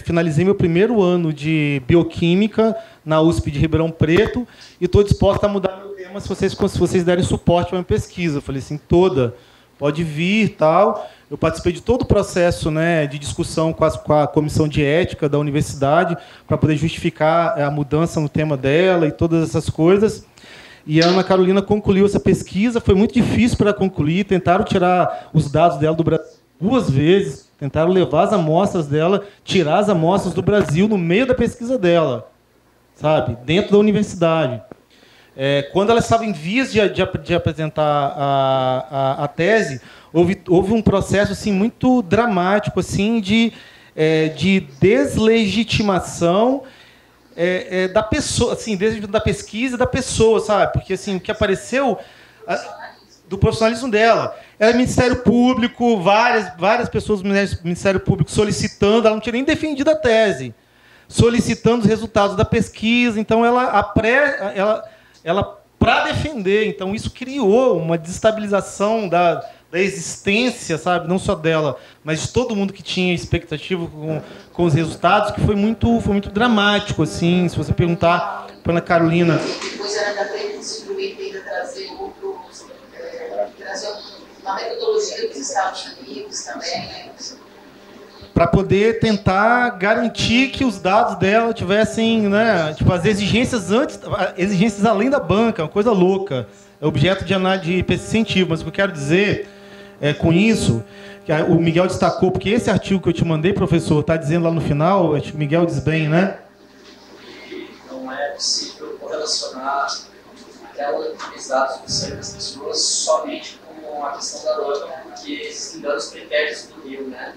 finalizei meu primeiro ano de bioquímica na USP de Ribeirão Preto e estou disposta a mudar meu tema se vocês derem suporte para a minha pesquisa. Eu falei assim, pode vir e tal. Eu participei de todo o processo, né, de discussão com a comissão de ética da universidade para poder justificar a mudança no tema dela e todas essas coisas. E a Ana Carolina concluiu essa pesquisa. Foi muito difícil para ela concluir. Tentaram tirar os dados dela do Brasil 2 vezes. Tentaram levar as amostras dela, tirar as amostras do Brasil no meio da pesquisa dela, sabe? Dentro da universidade. Quando ela estava em vias de apresentar a tese, houve um processo assim, muito dramático assim, de deslegitimação da pessoa, assim, desde da pesquisa da pessoa, sabe? Porque assim, o que apareceu do profissionalismo dela era Ministério Público, várias pessoas do Ministério Público solicitando, ela não tinha nem defendido a tese, solicitando os resultados da pesquisa. Então ela para defender, então isso criou uma desestabilização da existência, sabe, não só dela, mas de todo mundo que tinha expectativa com os resultados, que foi muito dramático, assim, se você perguntar para a Ana Carolina.
Depois ela ainda teve que se incluir, ainda trazer uma metodologia dos Estados Unidos também,
para poder tentar garantir que os dados dela tivessem, né, tipo, as exigências além da banca, uma coisa louca, é objeto de análise de pesquisa científica. Mas o que eu quero dizer com isso, que o Miguel destacou, porque esse artigo que eu te mandei, professor, está dizendo lá no final, acho que o Miguel diz bem, né?
Não é possível correlacionar aqueles dados do sangue das pessoas somente com a questão da lâmina, porque existem danos critérios do rio, né?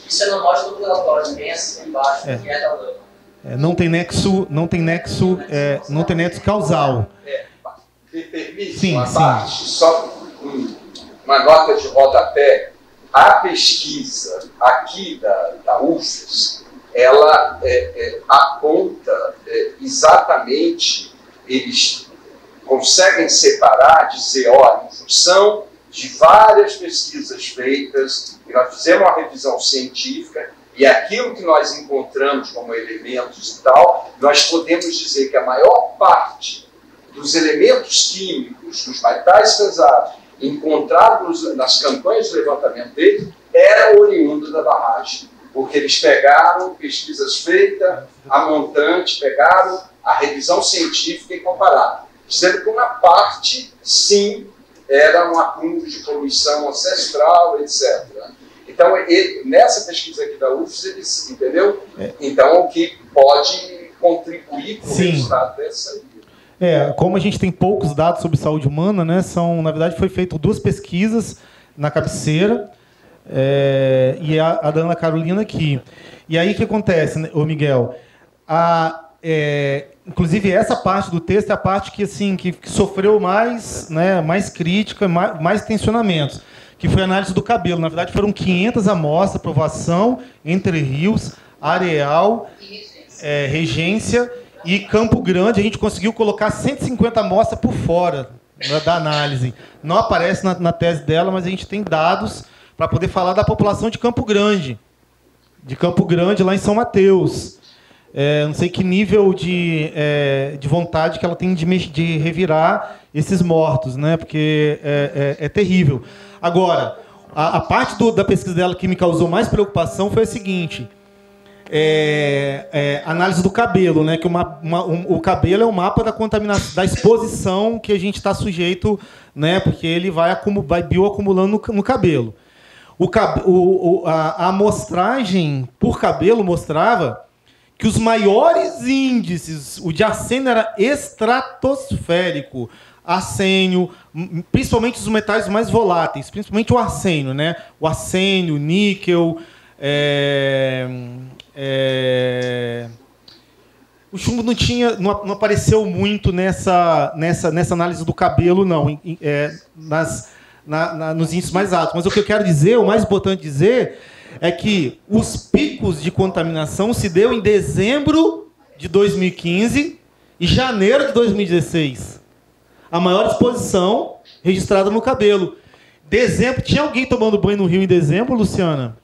Isso é normal de todo relatório, ninguém assina embaixo, que é da lâmina.
Não tem nexo causal.
Me permite uma parte, só uma nota de rodapé. A pesquisa aqui da UFES, ela aponta exatamente, eles conseguem separar, dizer, olha, em função de várias pesquisas feitas, e nós fizemos uma revisão científica, e aquilo que nós encontramos como elementos e tal, nós podemos dizer que a maior parte dos elementos químicos, dos metais pesados, encontrados nas campanhas de levantamento dele, era oriundo da barragem. Porque eles pegaram pesquisas feitas, a montante, pegaram a revisão científica e compararam. Dizendo que uma parte, sim, era um acúmulo de poluição ancestral, etc. Então, nessa pesquisa aqui da UFES, eles, entendeu? Então, o que pode contribuir para o resultado dessa aí.
Como a gente tem poucos dados sobre saúde humana, né, na verdade, foi feito 2 pesquisas na cabeceira, e a da Ana Carolina aqui. E aí o que acontece, né, ô Miguel? Inclusive, essa parte do texto é a parte que, assim, que sofreu mais, né, mais crítica, mais tensionamentos, que foi a análise do cabelo. Na verdade, foram 500 amostras, provação, Entre Rios, Areal, Regência e Campo Grande. A gente conseguiu colocar 150 amostras por fora da análise. Não aparece na tese dela, mas a gente tem dados para poder falar da população de Campo Grande lá em São Mateus. Não sei que nível de vontade que ela tem de revirar esses mortos, né? Porque é terrível. Agora, a parte da pesquisa dela que me causou mais preocupação foi a seguinte: análise do cabelo, né? Que o cabelo é o mapa da contaminação, da exposição que a gente está sujeito, né? Porque ele vai bioacumulando no cabelo. A amostragem por cabelo mostrava que os maiores índices, o de arsênio era estratosférico, arsênio, principalmente os metais mais voláteis, principalmente o arsênio, né? O arsênio, o níquel, o chumbo não apareceu muito nessa análise do cabelo, não, nos índices mais altos. Mas o que eu quero dizer, o mais importante dizer, é que os picos de contaminação se deu em dezembro de 2015 e janeiro de 2016. A maior exposição registrada no cabelo. Dezembro, tinha alguém tomando banho no Rio em dezembro, Luciana?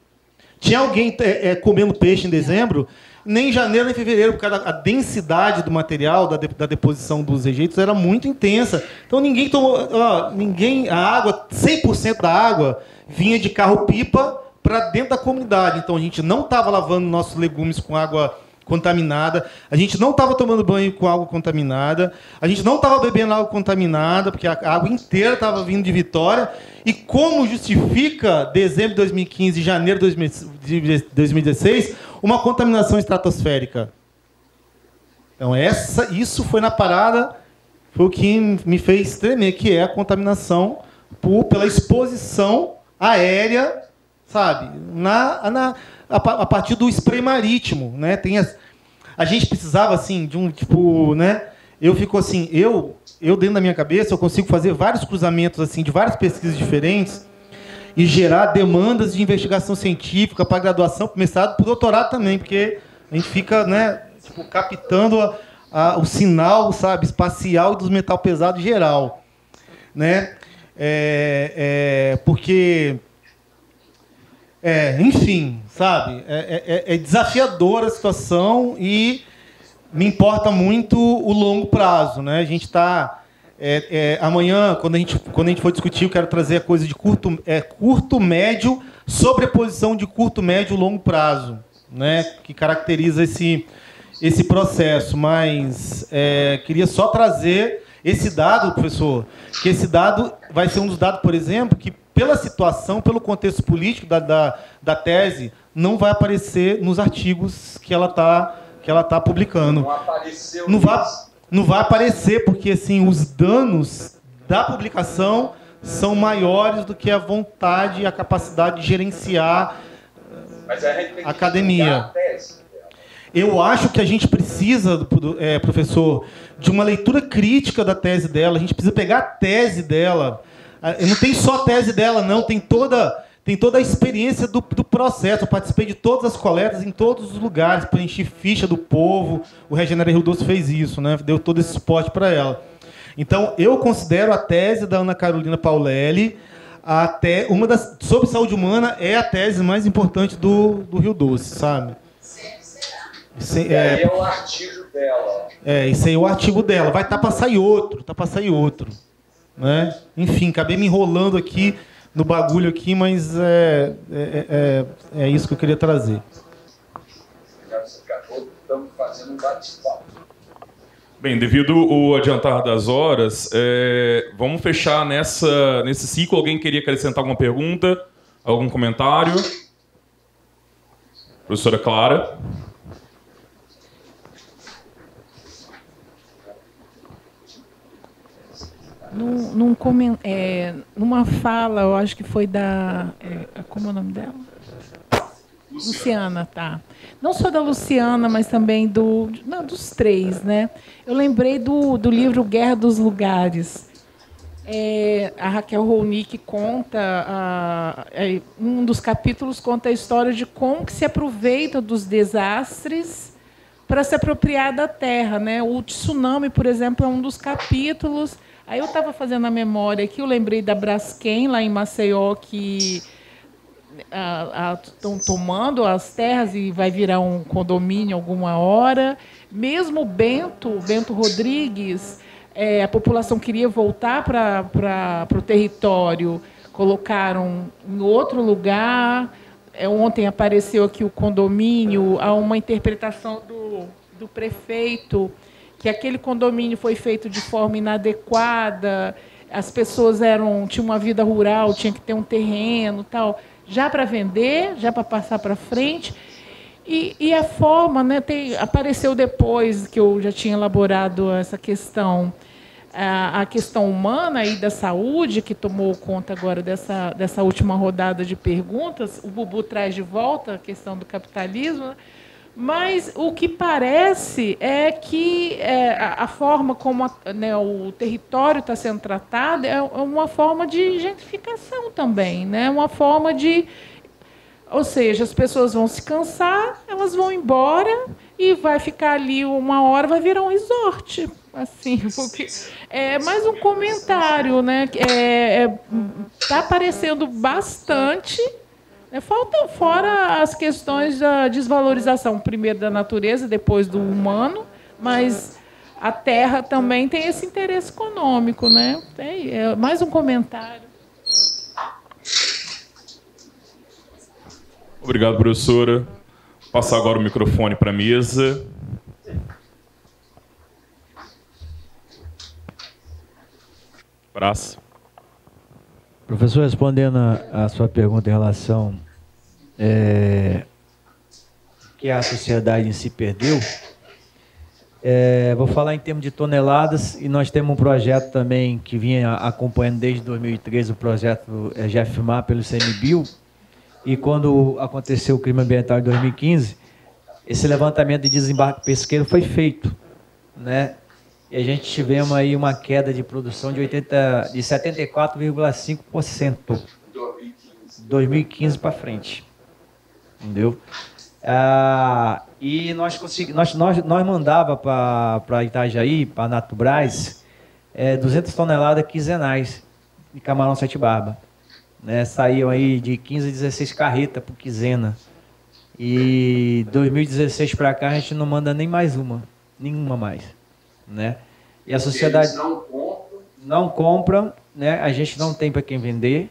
tinha alguém comendo peixe em dezembro, nem em janeiro nem em fevereiro, porque a densidade do material, da deposição dos rejeitos era muito intensa. Então ninguém tomou. A água, 100% da água vinha de carro-pipa para dentro da comunidade. Então a gente não estava lavando nossos legumes com água contaminada, a gente não estava tomando banho com água contaminada, a gente não estava bebendo água contaminada, porque a água inteira estava vindo de Vitória. E como justifica dezembro de 2015 e janeiro de 2016 uma contaminação estratosférica? Então isso foi na parada, foi o que me fez tremer, que é a contaminação pela exposição aérea, sabe? A partir do spray marítimo, né? A gente precisava assim de um tipo, né? Eu fico assim, eu dentro da minha cabeça eu consigo fazer vários cruzamentos assim de várias pesquisas diferentes e gerar demandas de investigação científica para graduação, para mestrado, para doutorado também, porque a gente fica, né? Tipo, captando o sinal, sabe, espacial dos metal pesado geral, né? Porque enfim, sabe? É desafiadora a situação e me importa muito o longo prazo, né? A gente está amanhã, quando a gente for discutir, eu quero trazer a coisa de curto, médio, sobreposição de curto, médio e longo prazo, né? Que caracteriza esse processo. Mas queria só trazer esse dado, professor, que esse dado vai ser um dos dados, por exemplo, que pela situação, pelo contexto político da tese, não vai aparecer nos artigos que ela tá publicando.
Não apareceu.
Não vai aparecer, porque assim, os danos da publicação são maiores do que a vontade e a capacidade de gerenciar a academia. Eu acho que a gente precisa, professor, de uma leitura crítica da tese dela. A gente precisa pegar a tese dela. Não tem só a tese dela, não. Tem toda a experiência do processo. Eu participei de todas as coletas em todos os lugares, preenchi ficha do povo. O Regenera Rio Doce fez isso, né? Deu todo esse suporte para ela. Então, eu considero a tese da Ana Carolina Paulelli sobre saúde humana é a tese mais importante do Rio Doce, sabe?
E aí é o artigo dela.
Isso aí é o artigo dela. Vai estar para sair outro. Né? Enfim, acabei me enrolando aqui no bagulho aqui, mas é isso que eu queria trazer.
Estamos fazendo um bate-papo.
Bem, devido ao adiantar das horas, vamos fechar nesse ciclo. Alguém queria acrescentar alguma pergunta? Algum comentário? Professora Clara.
Numa fala, eu acho que foi da... como é o nome dela? Luciana, tá. Não só da Luciana, mas também dos três, né? Eu lembrei do livro Guerra dos Lugares. A Raquel Rolnick conta, um dos capítulos conta a história de como que se aproveita dos desastres para se apropriar da terra, né? O tsunami, por exemplo, é um dos capítulos. Aí eu estava fazendo a memória aqui, eu lembrei da Braskem, lá em Maceió, que estão tomando as terras e vai virar um condomínio alguma hora. Mesmo Bento Rodrigues, a população queria voltar para o território, colocaram em outro lugar. Ontem apareceu aqui o condomínio, há uma interpretação do prefeito, que aquele condomínio foi feito de forma inadequada, as pessoas tinham uma vida rural, tinha que ter um terreno, tal, já para vender, já para passar para frente. E a forma, né, apareceu depois que eu já tinha elaborado essa questão, a questão humana e da saúde, que tomou conta agora dessa última rodada de perguntas. O Bubu traz de volta a questão do capitalismo, mas o que parece é que a forma como o território está sendo tratado é uma forma de gentrificação também, né? Uma forma de... Ou seja, as pessoas vão se cansar, elas vão embora e vai ficar ali uma hora, vai virar um resort. Assim, porque é mais um comentário, né? Está aparecendo bastante Falta fora as questões da desvalorização, primeiro da natureza, depois do humano, mas a terra também tem esse interesse econômico, né? Mais um comentário.
Obrigado, professora. Vou passar agora o microfone para a mesa. Praça.
Professor, respondendo a sua pergunta em relação que a sociedade em si perdeu, vou falar em termos de toneladas, e nós temos um projeto também que vinha acompanhando desde 2013, o projeto GFMA pelo ICMBio, e quando aconteceu o crime ambiental em 2015, esse levantamento de desembarque pesqueiro foi feito, né? E a gente tivemos aí uma queda de produção de 74,5%. 2015 para frente. Entendeu? E nós mandava para Itajaí, para Natubras, 200 toneladas quinzenais de camarão sete barba. Né? Saíam aí de 15 a 16 carretas por quinzena. E 2016 para cá a gente não manda nem mais nenhuma mais. Né? E a sociedade não compram, né? A gente não tem para quem vender,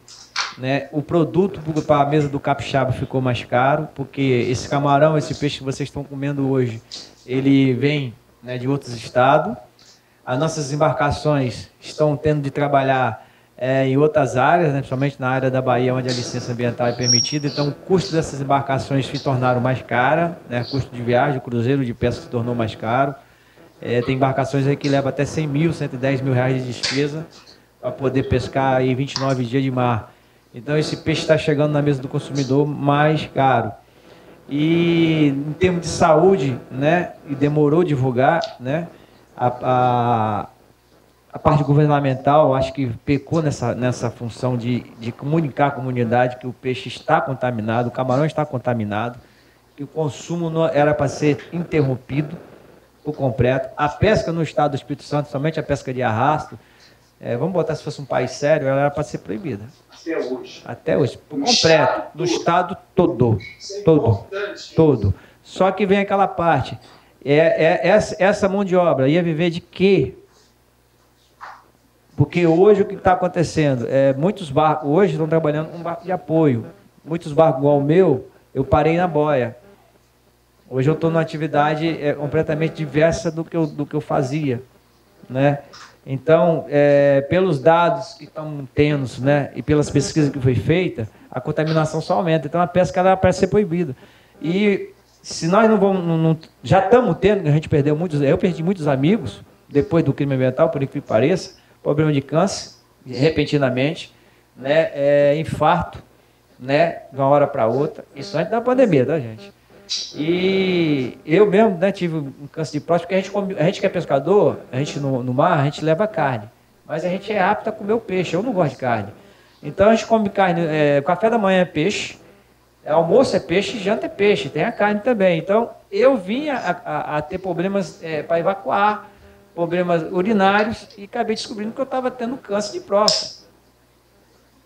né? O produto para a mesa do capixaba ficou mais caro, porque esse camarão, esse peixe que vocês estão comendo hoje, ele vem, né, de outros estados. As nossas embarcações estão tendo de trabalhar em outras áreas, né, principalmente na área da Bahia, onde a licença ambiental é permitida. Então, o custo dessas embarcações se tornaram mais caro, né? O custo de viagem, o cruzeiro de pesca se tornou mais caro. Tem embarcações aí que levam até 100 mil, 110 mil reais de despesa para poder pescar aí 29 dias de mar. Então, esse peixe está chegando na mesa do consumidor mais caro. E, em termos de saúde, né, e demorou divulgar, né, a parte governamental, acho que pecou nessa função de comunicar à comunidade que o peixe está contaminado, o camarão está contaminado, que o consumo era para ser interrompido por completo. A pesca no estado do Espírito Santo, somente a pesca de arrasto, vamos botar, se fosse um país sério, ela era para ser proibida.
Até hoje.
Até hoje, por completo, no estado todo. Todo. Só que vem aquela parte, essa mão de obra ia viver de quê? Porque hoje o que está acontecendo? Muitos barcos hoje estão trabalhando com barco de apoio. Muitos barcos igual o meu, eu parei na boia. Hoje eu estou numa atividade completamente diversa do que eu fazia, né? Então, pelos dados que estão tendo, né, e pelas pesquisas que foi feita, a contaminação só aumenta. Então, a pesca era para ser proibida. E se nós não vamos... já estamos tendo, a gente perdeu muitos... Eu perdi muitos amigos, depois do crime ambiental, por incrível que pareça, problema de câncer, repentinamente, né, infarto, né, de uma hora para outra. Isso antes da pandemia, tá, gente? E eu mesmo, né, tive um câncer de próstata, porque a gente que é pescador, a gente no mar, a gente leva carne, mas a gente é apto a comer o peixe. Eu não gosto de carne. Então a gente come carne, café da manhã é peixe, almoço é peixe, janta é peixe, tem a carne também. Então eu vinha a ter problemas para evacuar, problemas urinários, e acabei descobrindo que eu estava tendo câncer de próstata.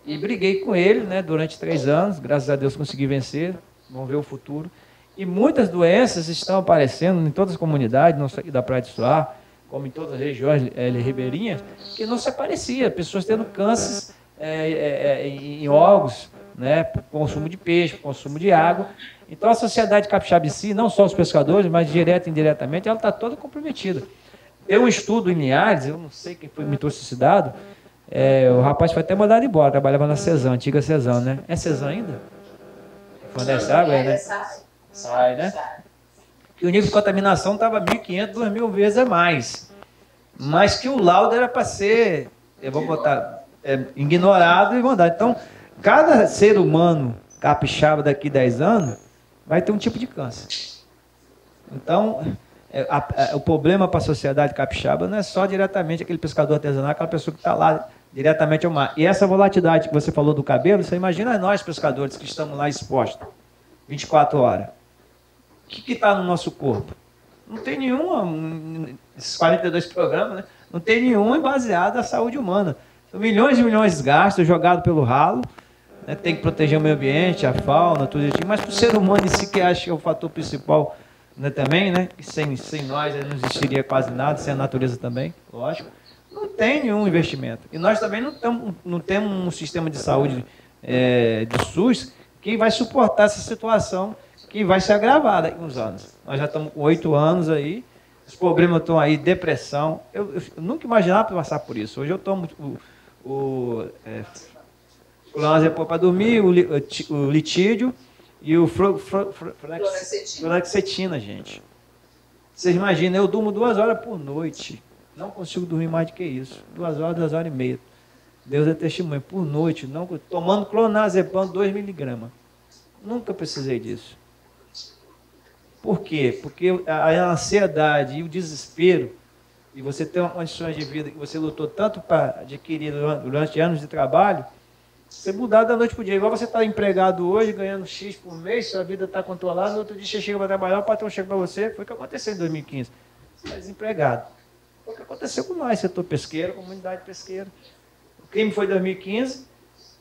E briguei com ele, né, durante 3 anos, graças a Deus consegui vencer, vamos ver o futuro. E muitas doenças estão aparecendo em todas as comunidades, não só aqui da Praia de Suá, como em todas as regiões ribeirinhas, que não se aparecia. Pessoas tendo cânceres em órgãos, né, por consumo de peixe, por consumo de água. Então a sociedade capixaba em si, não só os pescadores, mas direta e indiretamente, ela está toda comprometida. Tem um estudo em Linhares, eu não sei quem foi que me trouxe esse dado, o rapaz foi até mandado embora, trabalhava na Cesan, antiga Cesan, né? É Cesan ainda? Fornece água, né? Sai, né? E o nível de contaminação estava 1.500, 2.000 vezes a mais. Mas que o laudo era para ser, eu vou botar, ignorado e mandado. Então, cada ser humano capixaba daqui a 10 anos vai ter um tipo de câncer. Então, o problema para a sociedade capixaba não é só diretamente aquele pescador artesanal, aquela pessoa que está lá diretamente ao mar. E essa volatilidade que você falou do cabelo, você imagina nós, pescadores, que estamos lá expostos 24 horas. O que está no nosso corpo? Não tem nenhuma, esses 42 programas, né? Não tem nenhum baseado na saúde humana. São milhões e milhões de gastos jogados pelo ralo, né? Tem que proteger o meio ambiente, a fauna, tudo isso. Mas para o ser humano em si, que acho que é o fator principal, né, também, né? Que sem nós não existiria quase nada, sem a natureza também, lógico. Não tem nenhum investimento. E nós também não temos um sistema de saúde de SUS que vai suportar essa situação que vai ser agravada em uns anos. Nós já estamos com 8 anos aí, os problemas estão aí, depressão. Eu nunca imaginava passar por isso. Hoje eu tomo o clonazepam para dormir, o litídio e o fluoxetina, gente. Vocês imaginam, eu durmo 2 horas por noite. Não consigo dormir mais do que isso. 2 horas, 2 horas e meia. Deus é testemunha. Por noite, não, tomando clonazepam 2 miligramas. Nunca precisei disso. Por quê? Porque a ansiedade e o desespero, e você tem uma condições de vida que você lutou tanto para adquirir durante anos de trabalho, você mudar da noite para o dia. Igual você está empregado hoje, ganhando X por mês, sua vida está controlada, no outro dia você chega para trabalhar, o patrão chega para você. Foi o que aconteceu em 2015. Você está desempregado. Foi o que aconteceu com nós, setor pesqueiro, comunidade pesqueira. O crime foi em 2015,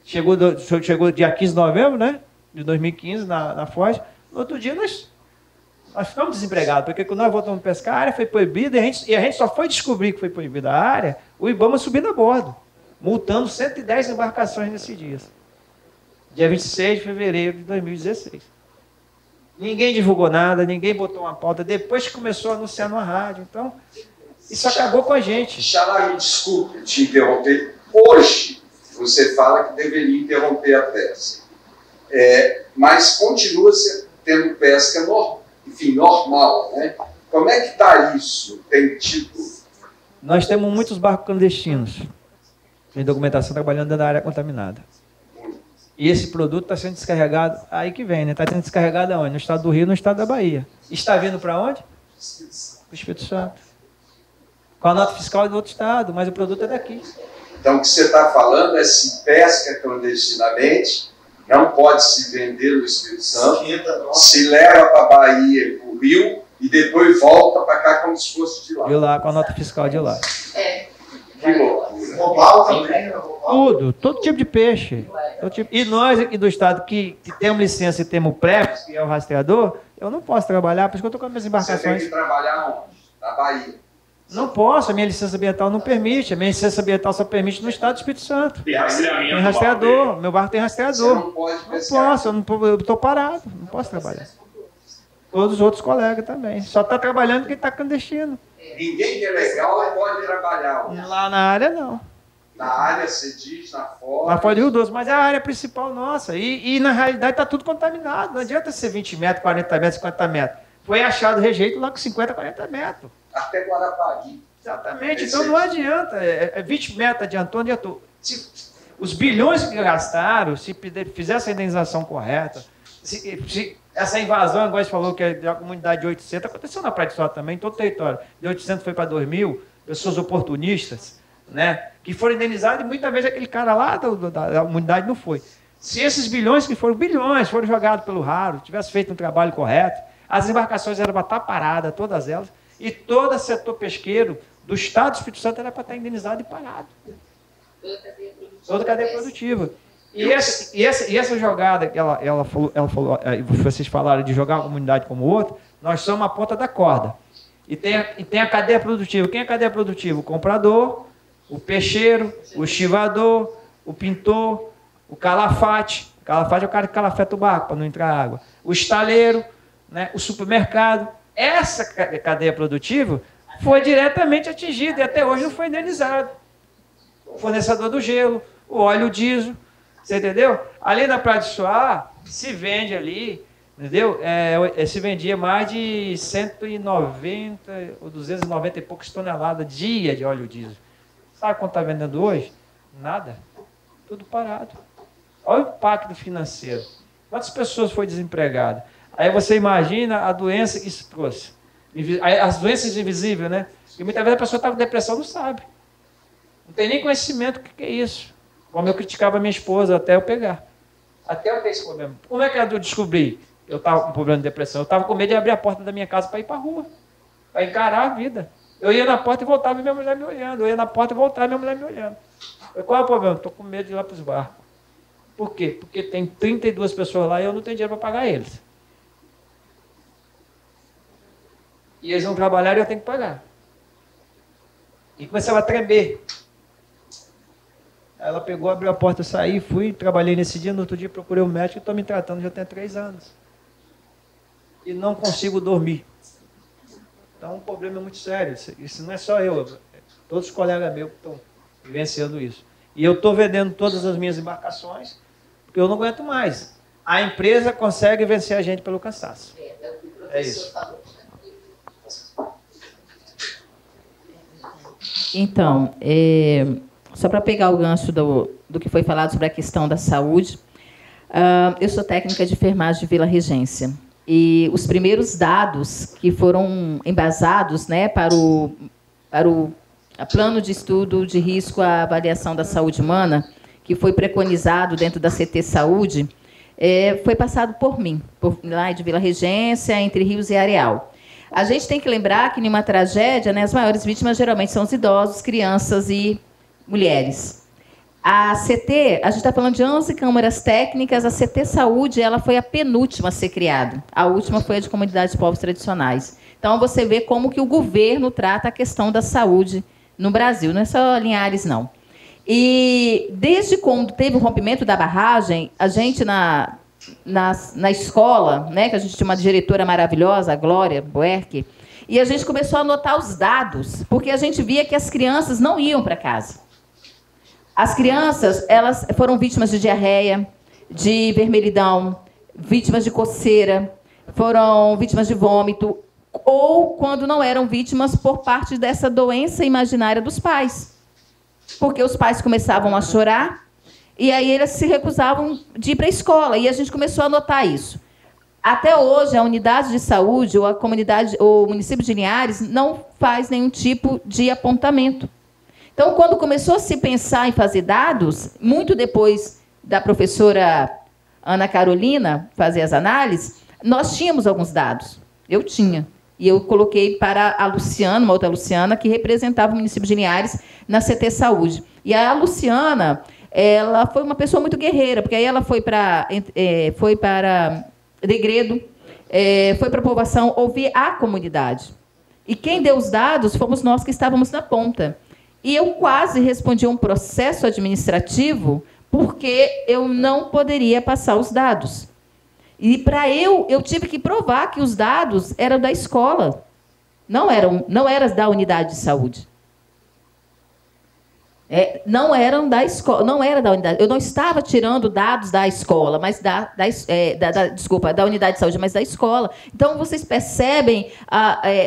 chegou dia 15 de novembro, né, de 2015, na Foz. No outro dia nós ficamos desempregados, porque quando nós voltamos a pescar, a área foi proibida e a gente só foi descobrir que foi proibida a área, o IBAMA subindo a bordo, multando 110 embarcações nesses dias. Dia 26 de fevereiro de 2016. Ninguém divulgou nada, ninguém botou uma pauta, depois que começou a anunciar na rádio. Então, isso acabou com a gente.
Xará, me desculpe te interromper. Hoje, você fala que deveria interromper a pesca. Mas continua tendo pesca normal, né? Como é que está isso? Tem tido?
Nós temos muitos barcos clandestinos em documentação trabalhando na área contaminada. E esse produto está sendo descarregado, aí que vem, né? Está sendo descarregado aonde? No estado do Rio, no estado da Bahia. Está vindo para onde? Para o Espírito Santo. Com a nota fiscal do outro estado, mas o produto é daqui.
Então, o que você está falando é se pesca clandestinamente, não pode se vender no Espírito Santo, se leva para a Bahia, para o Rio, e depois volta para cá como se fosse de lá.
De lá, com a nota fiscal de lá.
Que loucura.
Global também,
todo tipo de peixe. E nós aqui do estado que temos licença e temos o PREP, que é o rastreador, eu não posso trabalhar, por isso que eu estou com as minhas embarcações.
Você tem que trabalhar onde? Na Bahia.
Não posso, a minha licença ambiental não permite. A minha licença ambiental só permite no estado do Espírito Santo.
Tem rastreamento.
Tem rastreador. Meu barco tem rastreador.
Você não pode pescar.
Não posso, eu estou parado. Não posso trabalhar. Todos os outros colegas também. Só está trabalhando quem está clandestino.
Ninguém que é legal pode trabalhar.
Lá na área, não.
Na área, você diz, na Foz.
Na Foz do Rio Doce, mas é a área principal nossa. E na realidade está tudo contaminado. Não adianta ser 20 metros, 40 metros, 50 metros. Foi achado rejeito lá com 50, 40 metros.
Até Guarapari.
Exatamente, então não adianta, 20 metros adiantou. Os bilhões que gastaram, se fizesse a indenização correta, se essa invasão, igual você falou, que é da comunidade de 800, aconteceu na Praia de Sol também, em todo o território, de 800 foi para 2.000, pessoas oportunistas, né, que foram indenizadas e muitas vezes aquele cara lá da comunidade não foi. Se esses bilhões foram jogados pelo raro, tivesse feito um trabalho correto, as embarcações eram para estar paradas, todas elas, e todo o setor pesqueiro do estado do Espírito Santo era para estar indenizado e parado. Toda a cadeia produtiva. E essa jogada que ela falou, vocês falaram de jogar uma comunidade como outra, nós somos a ponta da corda. E tem a cadeia produtiva. Quem é a cadeia produtiva? O comprador, o peixeiro, o estivador, o pintor, o calafate. O calafate é o cara que calafeta o barco para não entrar água. O estaleiro, né, o supermercado. Essa cadeia produtiva foi diretamente atingida e até hoje não foi indenizado. O fornecedor do gelo, o óleo diesel, você entendeu? Ali na Praia de Suá, se vende ali, entendeu? Se vendia mais de 190 ou 290 e poucas toneladas dia de óleo diesel. Sabe quanto está vendendo hoje? Nada. Tudo parado. Olha o impacto financeiro. Quantas pessoas foram desempregadas? Aí você imagina a doença que isso trouxe. As doenças invisíveis, né? E muitas vezes a pessoa está com depressão, não sabe. Não tem nem conhecimento do que é isso. Como eu criticava a minha esposa até eu pegar. Até eu ter esse problema. Como é que eu descobri que eu estava com problema de depressão? Eu estava com medo de abrir a porta da minha casa para ir para a rua. Para encarar a vida. Eu ia na porta e voltava e minha mulher me olhando. Eu ia na porta e voltava e minha mulher me olhando. Qual é o problema? Estou com medo de ir lá para os barcos. Por quê? Porque tem 32 pessoas lá e eu não tenho dinheiro para pagar eles. E eles não trabalharam e eu tenho que pagar. E começava a tremer. Ela pegou, abriu a porta, saí, fui, trabalhei nesse dia, no outro dia procurei um médico e estou me tratando já tem 3 anos. E não consigo dormir. Então o problema é muito sério. Isso não é só eu, todos os colegas meus que estão vivenciando isso. E eu estou vendendo todas as minhas embarcações, porque eu não aguento mais. A empresa consegue vencer a gente pelo cansaço. É isso.
Então, só para pegar o gancho do que foi falado sobre a questão da saúde, eu sou técnica de enfermagem de Vila Regência. E os primeiros dados que foram embasados, né, para o plano de estudo de risco à avaliação da saúde humana, que foi preconizado dentro da CT Saúde, foi passado por mim, lá de Vila Regência, entre Rios e Areal. A gente tem que lembrar que, em uma tragédia, né, as maiores vítimas geralmente são os idosos, crianças e mulheres. A CT, a gente está falando de 11 câmaras técnicas, a CT Saúde ela foi a penúltima a ser criada. A última foi a de comunidades de povos tradicionais. Então, você vê como que o governo trata a questão da saúde no Brasil, não é só Linhares, não. E desde quando teve o rompimento da barragem, a gente na escola, né, que a gente tinha uma diretora maravilhosa, a Glória Buerque, e a gente começou a anotar os dados, porque a gente via que as crianças não iam para casa. As crianças, elas foram vítimas de diarreia, de vermelhidão, vítimas de coceira, foram vítimas de vômito, ou quando não eram vítimas por parte dessa doença imaginária dos pais. Porque os pais começavam a chorar, e aí eles se recusavam de ir para a escola, e a gente começou a notar isso. Até hoje, a unidade de saúde, ou a comunidade, ou o município de Linhares, não faz nenhum tipo de apontamento. Então, quando começou a se pensar em fazer dados, muito depois da professora Ana Carolina fazer as análises, nós tínhamos alguns dados. Eu tinha. E eu coloquei para a Luciana, uma outra Luciana, que representava o município de Linhares na CT Saúde. E a Luciana, ela foi uma pessoa muito guerreira, porque aí ela foi para Degredo, foi para a povoação ouvir a comunidade. E quem deu os dados fomos nós que estávamos na ponta. E eu quase respondi a um processo administrativo porque eu não poderia passar os dados. E para eu tive que provar que os dados eram da escola, não eram da unidade de saúde. Não eram da escola, não era da unidade. Eu não estava tirando dados da escola, mas desculpa, da unidade de saúde, mas da escola. Então, vocês percebem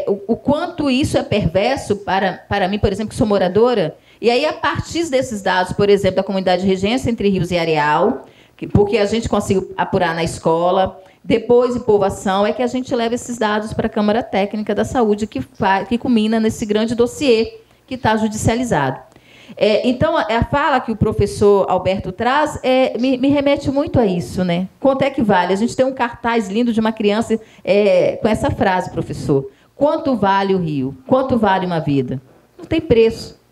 o quanto isso é perverso para mim, por exemplo, que sou moradora. E aí, a partir desses dados, por exemplo, da comunidade de Regência entre Rios e Areal, porque a gente conseguiu apurar na escola, depois em povoação, é que a gente leva esses dados para a Câmara Técnica da Saúde, que culmina nesse grande dossiê que está judicializado. Então, a fala que o professor Alberto traz me remete muito a isso, né? Quanto é que vale? A gente tem um cartaz lindo de uma criança com essa frase, professor. Quanto vale o rio? Quanto vale uma vida? Não tem preço.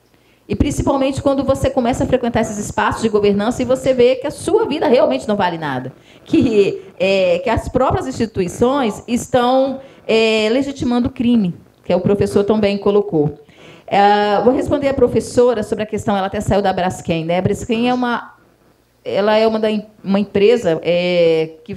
E principalmente quando você começa a frequentar esses espaços de governança e você vê que a sua vida realmente não vale nada. Que as próprias instituições estão legitimando o crime, que o professor também colocou. Vou responder à professora sobre a questão, ela até saiu da Braskem, né? A Braskem é uma empresa que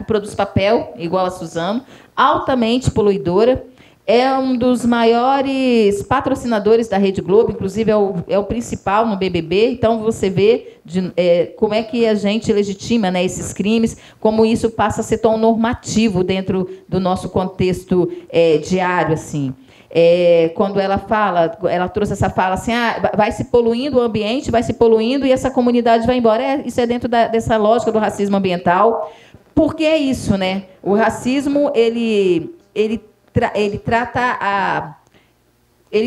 produz papel, igual a Suzano, altamente poluidora, é um dos maiores patrocinadores da Rede Globo, inclusive é o principal no BBB, então você vê como é que a gente legitima, né, esses crimes, como isso passa a ser tão normativo dentro do nosso contexto diário, assim. Quando ela trouxe essa fala assim, vai se poluindo o ambiente, vai se poluindo e essa comunidade vai embora. Isso é dentro dessa lógica do racismo ambiental. Porque é isso, né? O racismo, ele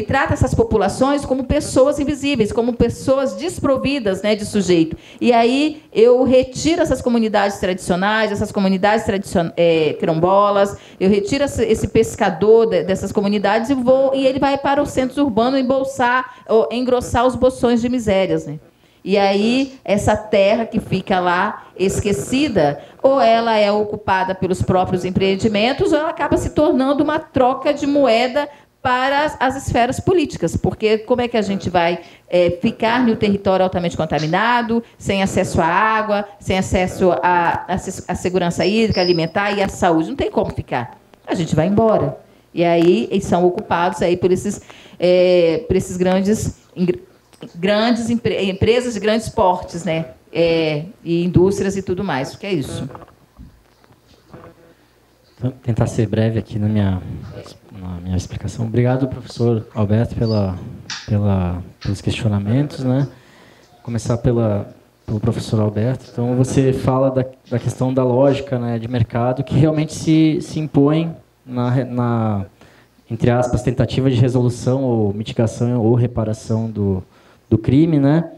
trata essas populações como pessoas invisíveis, como pessoas desprovidas, né, de sujeito. E aí eu retiro essas comunidades tradicionais, essas comunidades quilombolas, eu retiro esse pescador dessas comunidades e ele vai para os centros urbanos engrossar os bolsões de misérias, né? E aí, essa terra que fica lá esquecida, ou ela é ocupada pelos próprios empreendimentos, ou ela acaba se tornando uma troca de moeda para as esferas políticas, porque como é que a gente vai ficar no território altamente contaminado, sem acesso à água, sem acesso à segurança hídrica, alimentar e à saúde? Não tem como ficar. A gente vai embora. E aí eles são ocupados aí por esses grandes empresas de grandes portes, né? E indústrias e tudo mais. O que é isso?
Vou tentar ser breve aqui na minha explicação. Obrigado, professor Alberto, pelos questionamentos, né? Começar pelo professor Alberto. Então, você fala da questão da lógica, né, de mercado que realmente se impõe na, entre aspas, tentativa de resolução ou mitigação ou reparação do crime, né?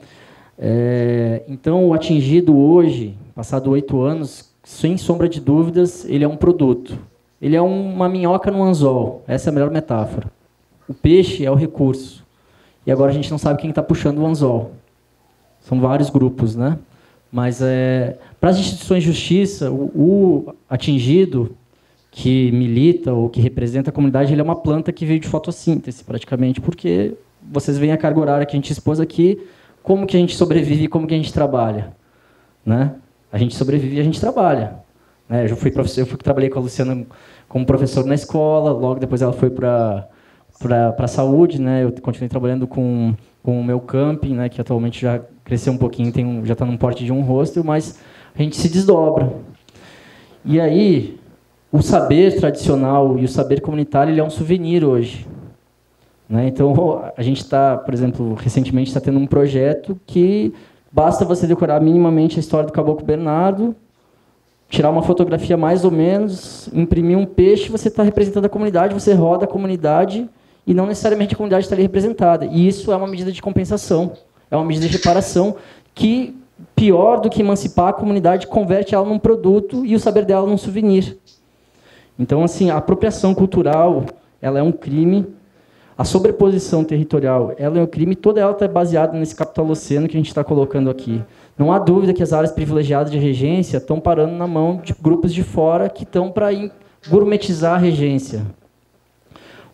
Então, o atingido hoje, passado 8 anos, sem sombra de dúvidas, ele é um produto. Ele é uma minhoca no anzol. Essa é a melhor metáfora. O peixe é o recurso. E agora a gente não sabe quem está puxando o anzol. São vários grupos, né? Mas, para as instituições de justiça, o atingido que milita ou que representa a comunidade, ele é uma planta que veio de fotossíntese, praticamente, porque vocês veem a carga horária que a gente expôs aqui, como que a gente sobrevive e como que a gente trabalha, né? A gente sobrevive e a gente trabalha. Né? Eu fui professor, trabalhei com a Luciana como professor na escola, logo depois ela foi para a saúde, né? Eu continuei trabalhando com o meu camping, né? Que atualmente já cresceu um pouquinho, já está num porte de um hostel, mas a gente se desdobra. E aí, o saber tradicional e o saber comunitário, ele é um souvenir hoje. Né? Então, a gente está, por exemplo, recentemente está tendo um projeto que basta você decorar minimamente a história do Caboclo Bernardo, tirar uma fotografia mais ou menos, imprimir um peixe, você está representando a comunidade, você roda a comunidade e não necessariamente a comunidade está ali representada. E isso é uma medida de compensação, é uma medida de reparação que, pior do que emancipar a comunidade, converte ela num produto e o saber dela num souvenir. Então, assim, a apropriação cultural, ela é um crime. A sobreposição territorial, ela é um crime, toda ela está baseada nesse capitaloceno que a gente está colocando aqui. Não há dúvida que as áreas privilegiadas de regência estão parando na mão de grupos de fora que estão para gourmetizar a regência.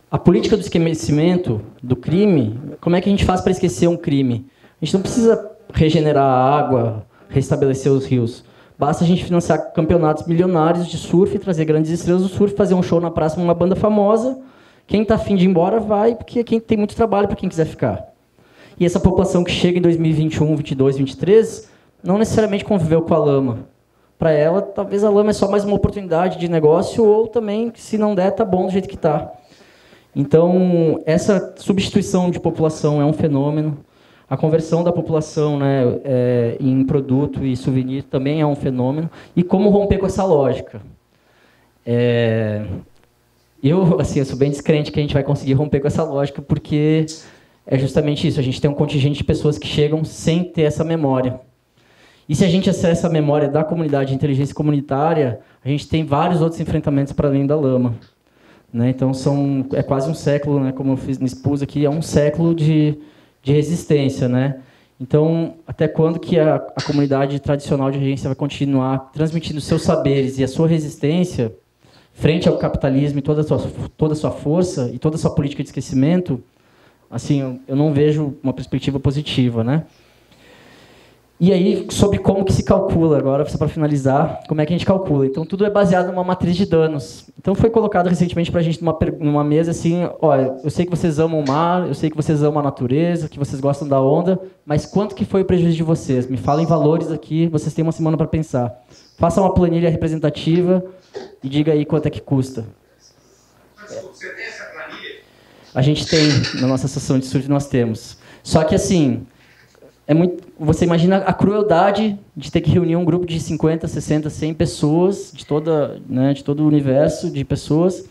A política do esquecimento do crime, como é que a gente faz para esquecer um crime? A gente não precisa regenerar a água, restabelecer os rios. Basta a gente financiar campeonatos milionários de surf, trazer grandes estrelas do surf, fazer um show na praça com uma banda famosa. Quem está afim de ir embora vai, porque quem tem muito trabalho para quem quiser ficar. E essa população que chega em 2021, 22, 23, não necessariamente conviveu com a lama. Para ela, talvez a lama é só mais uma oportunidade de negócio, ou também, se não der, tá bom do jeito que está. Então, essa substituição de população é um fenômeno. A conversão da população, né, em produto e souvenir também é um fenômeno. E como romper com essa lógica? Eu sou bem descrente que a gente vai conseguir romper com essa lógica, porque é justamente isso. A gente tem um contingente de pessoas que chegam sem ter essa memória. E se a gente acessa a memória da comunidade de inteligência comunitária, a gente tem vários outros enfrentamentos para além da lama. Né? Então, é quase um século, né, como eu expus aqui, é um século de resistência. Né? Então, até quando que a comunidade tradicional de regência vai continuar transmitindo seus saberes e a sua resistência frente ao capitalismo e toda a sua força e toda a sua política de esquecimento? Assim, eu não vejo uma perspectiva positiva, né? E aí, sobre como que se calcula, agora, só para finalizar, como é que a gente calcula? Então, tudo é baseado numa matriz de danos. Então, foi colocado recentemente para a gente numa mesa assim, olha, eu sei que vocês amam o mar, eu sei que vocês amam a natureza, que vocês gostam da onda, mas quanto que foi o prejuízo de vocês? Me falem valores aqui, vocês têm uma semana para pensar. Faça uma planilha representativa e diga aí quanto é que custa.
Você tem essa planilha?
A gente tem, na nossa associação de surf nós temos. Só que assim, você imagina a crueldade de ter que reunir um grupo de 50, 60, 100 pessoas, de todo o universo de pessoas,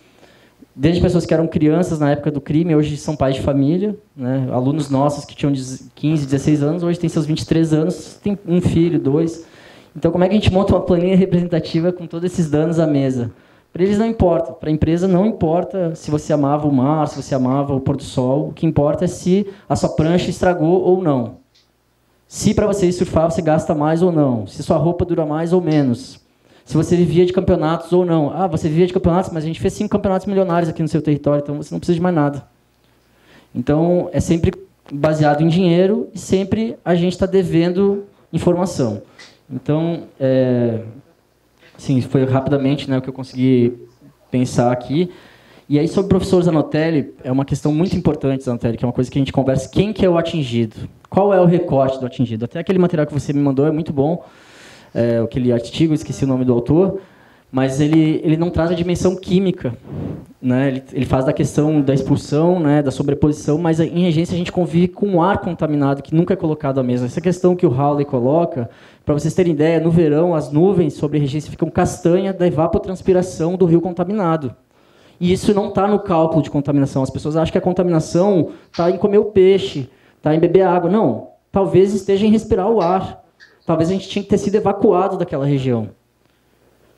desde pessoas que eram crianças na época do crime, hoje são pais de família, né? Alunos nossos que tinham 15, 16 anos, hoje têm seus 23 anos, tem um filho, 2. Então, como é que a gente monta uma planilha representativa com todos esses danos à mesa? Para eles não importa. Para a empresa não importa se você amava o mar, se você amava o pôr do sol. O que importa é se a sua prancha estragou ou não. Se para você ir surfar você gasta mais ou não, se sua roupa dura mais ou menos, se você vivia de campeonatos ou não. Ah, você vivia de campeonatos, mas a gente fez 5 campeonatos milionários aqui no seu território, então você não precisa de mais nada. Então, é sempre baseado em dinheiro e sempre a gente está devendo informação. Então, sim, foi rapidamente, né, o que eu consegui pensar aqui. E aí, sobre o professor Zanotelli, é uma questão muito importante, Zanotelli, que é uma coisa que a gente conversa. Quem que é o atingido? Qual é o recorte do atingido? Até aquele material que você me mandou é muito bom, aquele artigo, esqueci o nome do autor, mas ele não traz a dimensão química, né? Ele faz da questão da expulsão, né, da sobreposição, mas em regência a gente convive com um ar contaminado que nunca é colocado à mesa. Essa questão que o Hawley coloca, para vocês terem ideia, no verão as nuvens sobre a regência ficam castanha da evapotranspiração do rio contaminado. E isso não está no cálculo de contaminação. As pessoas acham que a contaminação está em comer o peixe, está em beber água. Não, talvez esteja em respirar o ar. Talvez a gente tinha que ter sido evacuado daquela região.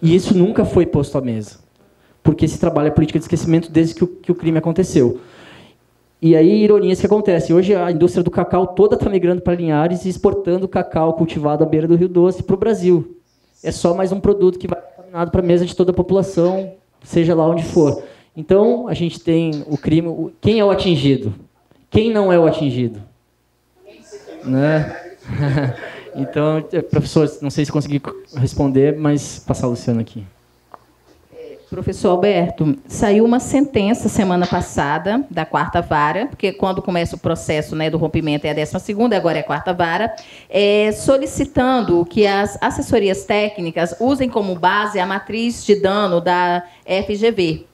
E isso nunca foi posto à mesa, porque se trabalha a política de esquecimento desde que o crime aconteceu. E aí, ironias que acontecem. Hoje, a indústria do cacau toda está migrando para Linhares e exportando cacau cultivado à beira do Rio Doce para o Brasil. É só mais um produto que vai contaminado para a mesa de toda a população, seja lá onde for. Então, a gente tem o crime... Quem é o atingido? Quem não é o atingido? Né? Então, professor, não sei se consegui responder, mas passar a Luciana aqui.
Professor Alberto, saiu uma sentença semana passada da 4ª Vara, porque quando começa o processo, né, do rompimento é a 12ª, agora é a 4ª Vara, solicitando que as assessorias técnicas usem como base a matriz de dano da FGV.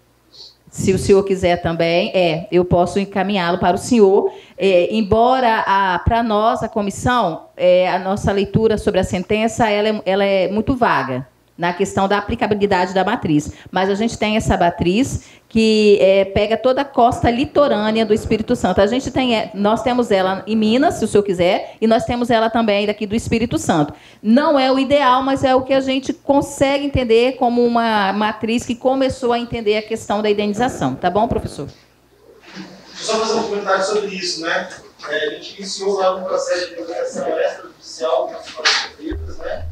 Se o senhor quiser também, eu posso encaminhá-lo para o senhor. Embora, para nós, a comissão, a nossa leitura sobre a sentença ela é muito vaga na questão da aplicabilidade da matriz. Mas a gente tem essa matriz que pega toda a costa litorânea do Espírito Santo. Nós temos ela em Minas, se o senhor quiser, e nós temos ela também daqui do Espírito Santo. Não é o ideal, mas é o que a gente consegue entender como uma matriz que começou a entender a questão da indenização. Tá bom, professor?
Deixa eu só fazer um comentário sobre isso, né? A gente iniciou lá um processo de negociação extrajudicial com as defesas, né?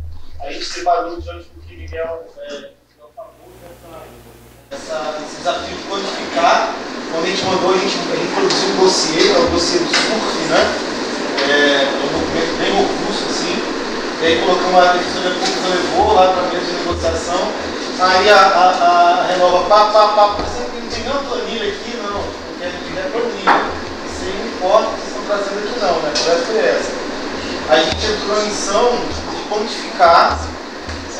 A gente separou diante do que Miguel esse desafio de codificar. Quando a gente mandou, a gente produziu um dossiê, que é o dossiê do SURF, né? Um documento bem robusto, assim. E aí colocamos a defensora pública, levou lá para a mesa de negociação. Aí a Renova, você não tem nenhuma planilha aqui, não. Porque a gente quer planilha. Isso aí não importa o que vocês estão trazendo aqui, não, né? A conversa foi essa. A gente entrou na missão de quantificar.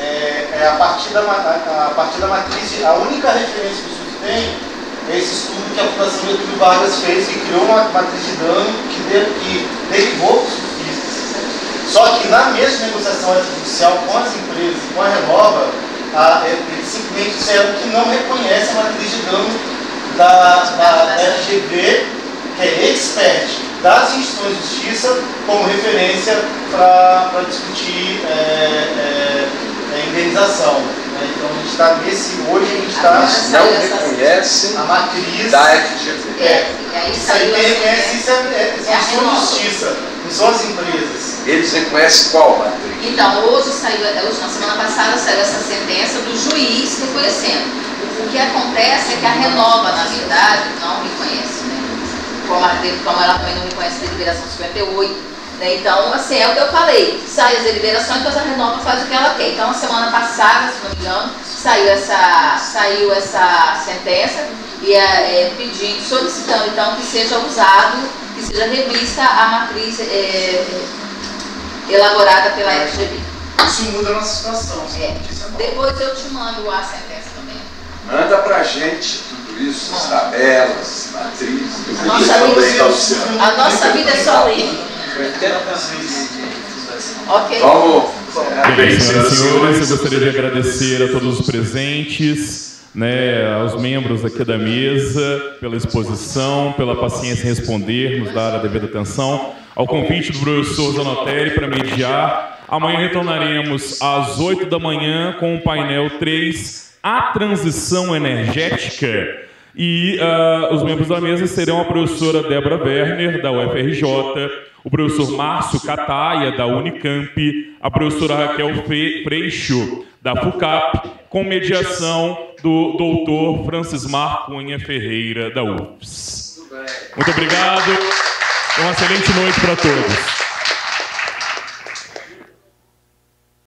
A partir da matriz, a única referência que o SURF tem é esse estudo que a Fundação Getúlio Vargas fez, que criou uma matriz de dano que derivou dos surfistas. Só que na mesma negociação extrajudicial com as empresas, com a Renova, eles simplesmente disseram que não reconhece a matriz de dano da FGV, que é expert das instituições de justiça, como referência para discutir indenização. Né? Então a gente está hoje a gente está.
Não reconhece
a matriz
da FGV.
Isso aí quem reconhece isso é a instituição de justiça, não são as empresas.
Eles reconhecem qual matriz?
Então, hoje na semana passada, saiu essa sentença do juiz reconhecendo. O que acontece é que a Renova, na verdade, não reconhece, né? Como ela também não reconhece a deliberação 58. Então, assim, é o que eu falei, sai as deliberações, então a Renova faz o que ela quer. Então, na semana passada, se não me engano, saiu essa sentença e solicitando, então, que seja usado, que seja revista a matriz elaborada pela FGV.
Isso muda a nossa situação.
Depois eu te mando a sentença também.
Manda pra gente tudo isso, as tabelas, matrizes.
A nossa vida é só ler.
Ok. Vamos.
Bem, senhoras e senhores, eu gostaria de agradecer a todos os presentes, né, aos membros aqui da mesa, pela exposição, pela paciência em responder, nos dar a devida atenção, ao convite do professor Zanotelli para mediar. Amanhã retornaremos às 8 da manhã com o painel 3, a transição energética, E os membros da mesa serão a professora Débora Werner, da UFRJ, o professor Márcio Cataia, da Unicamp, a professora Raquel Freixo, da FUCAP, com mediação do doutor Francismar Cunha Ferreira, da UFS. Muito obrigado. Uma excelente noite para todos.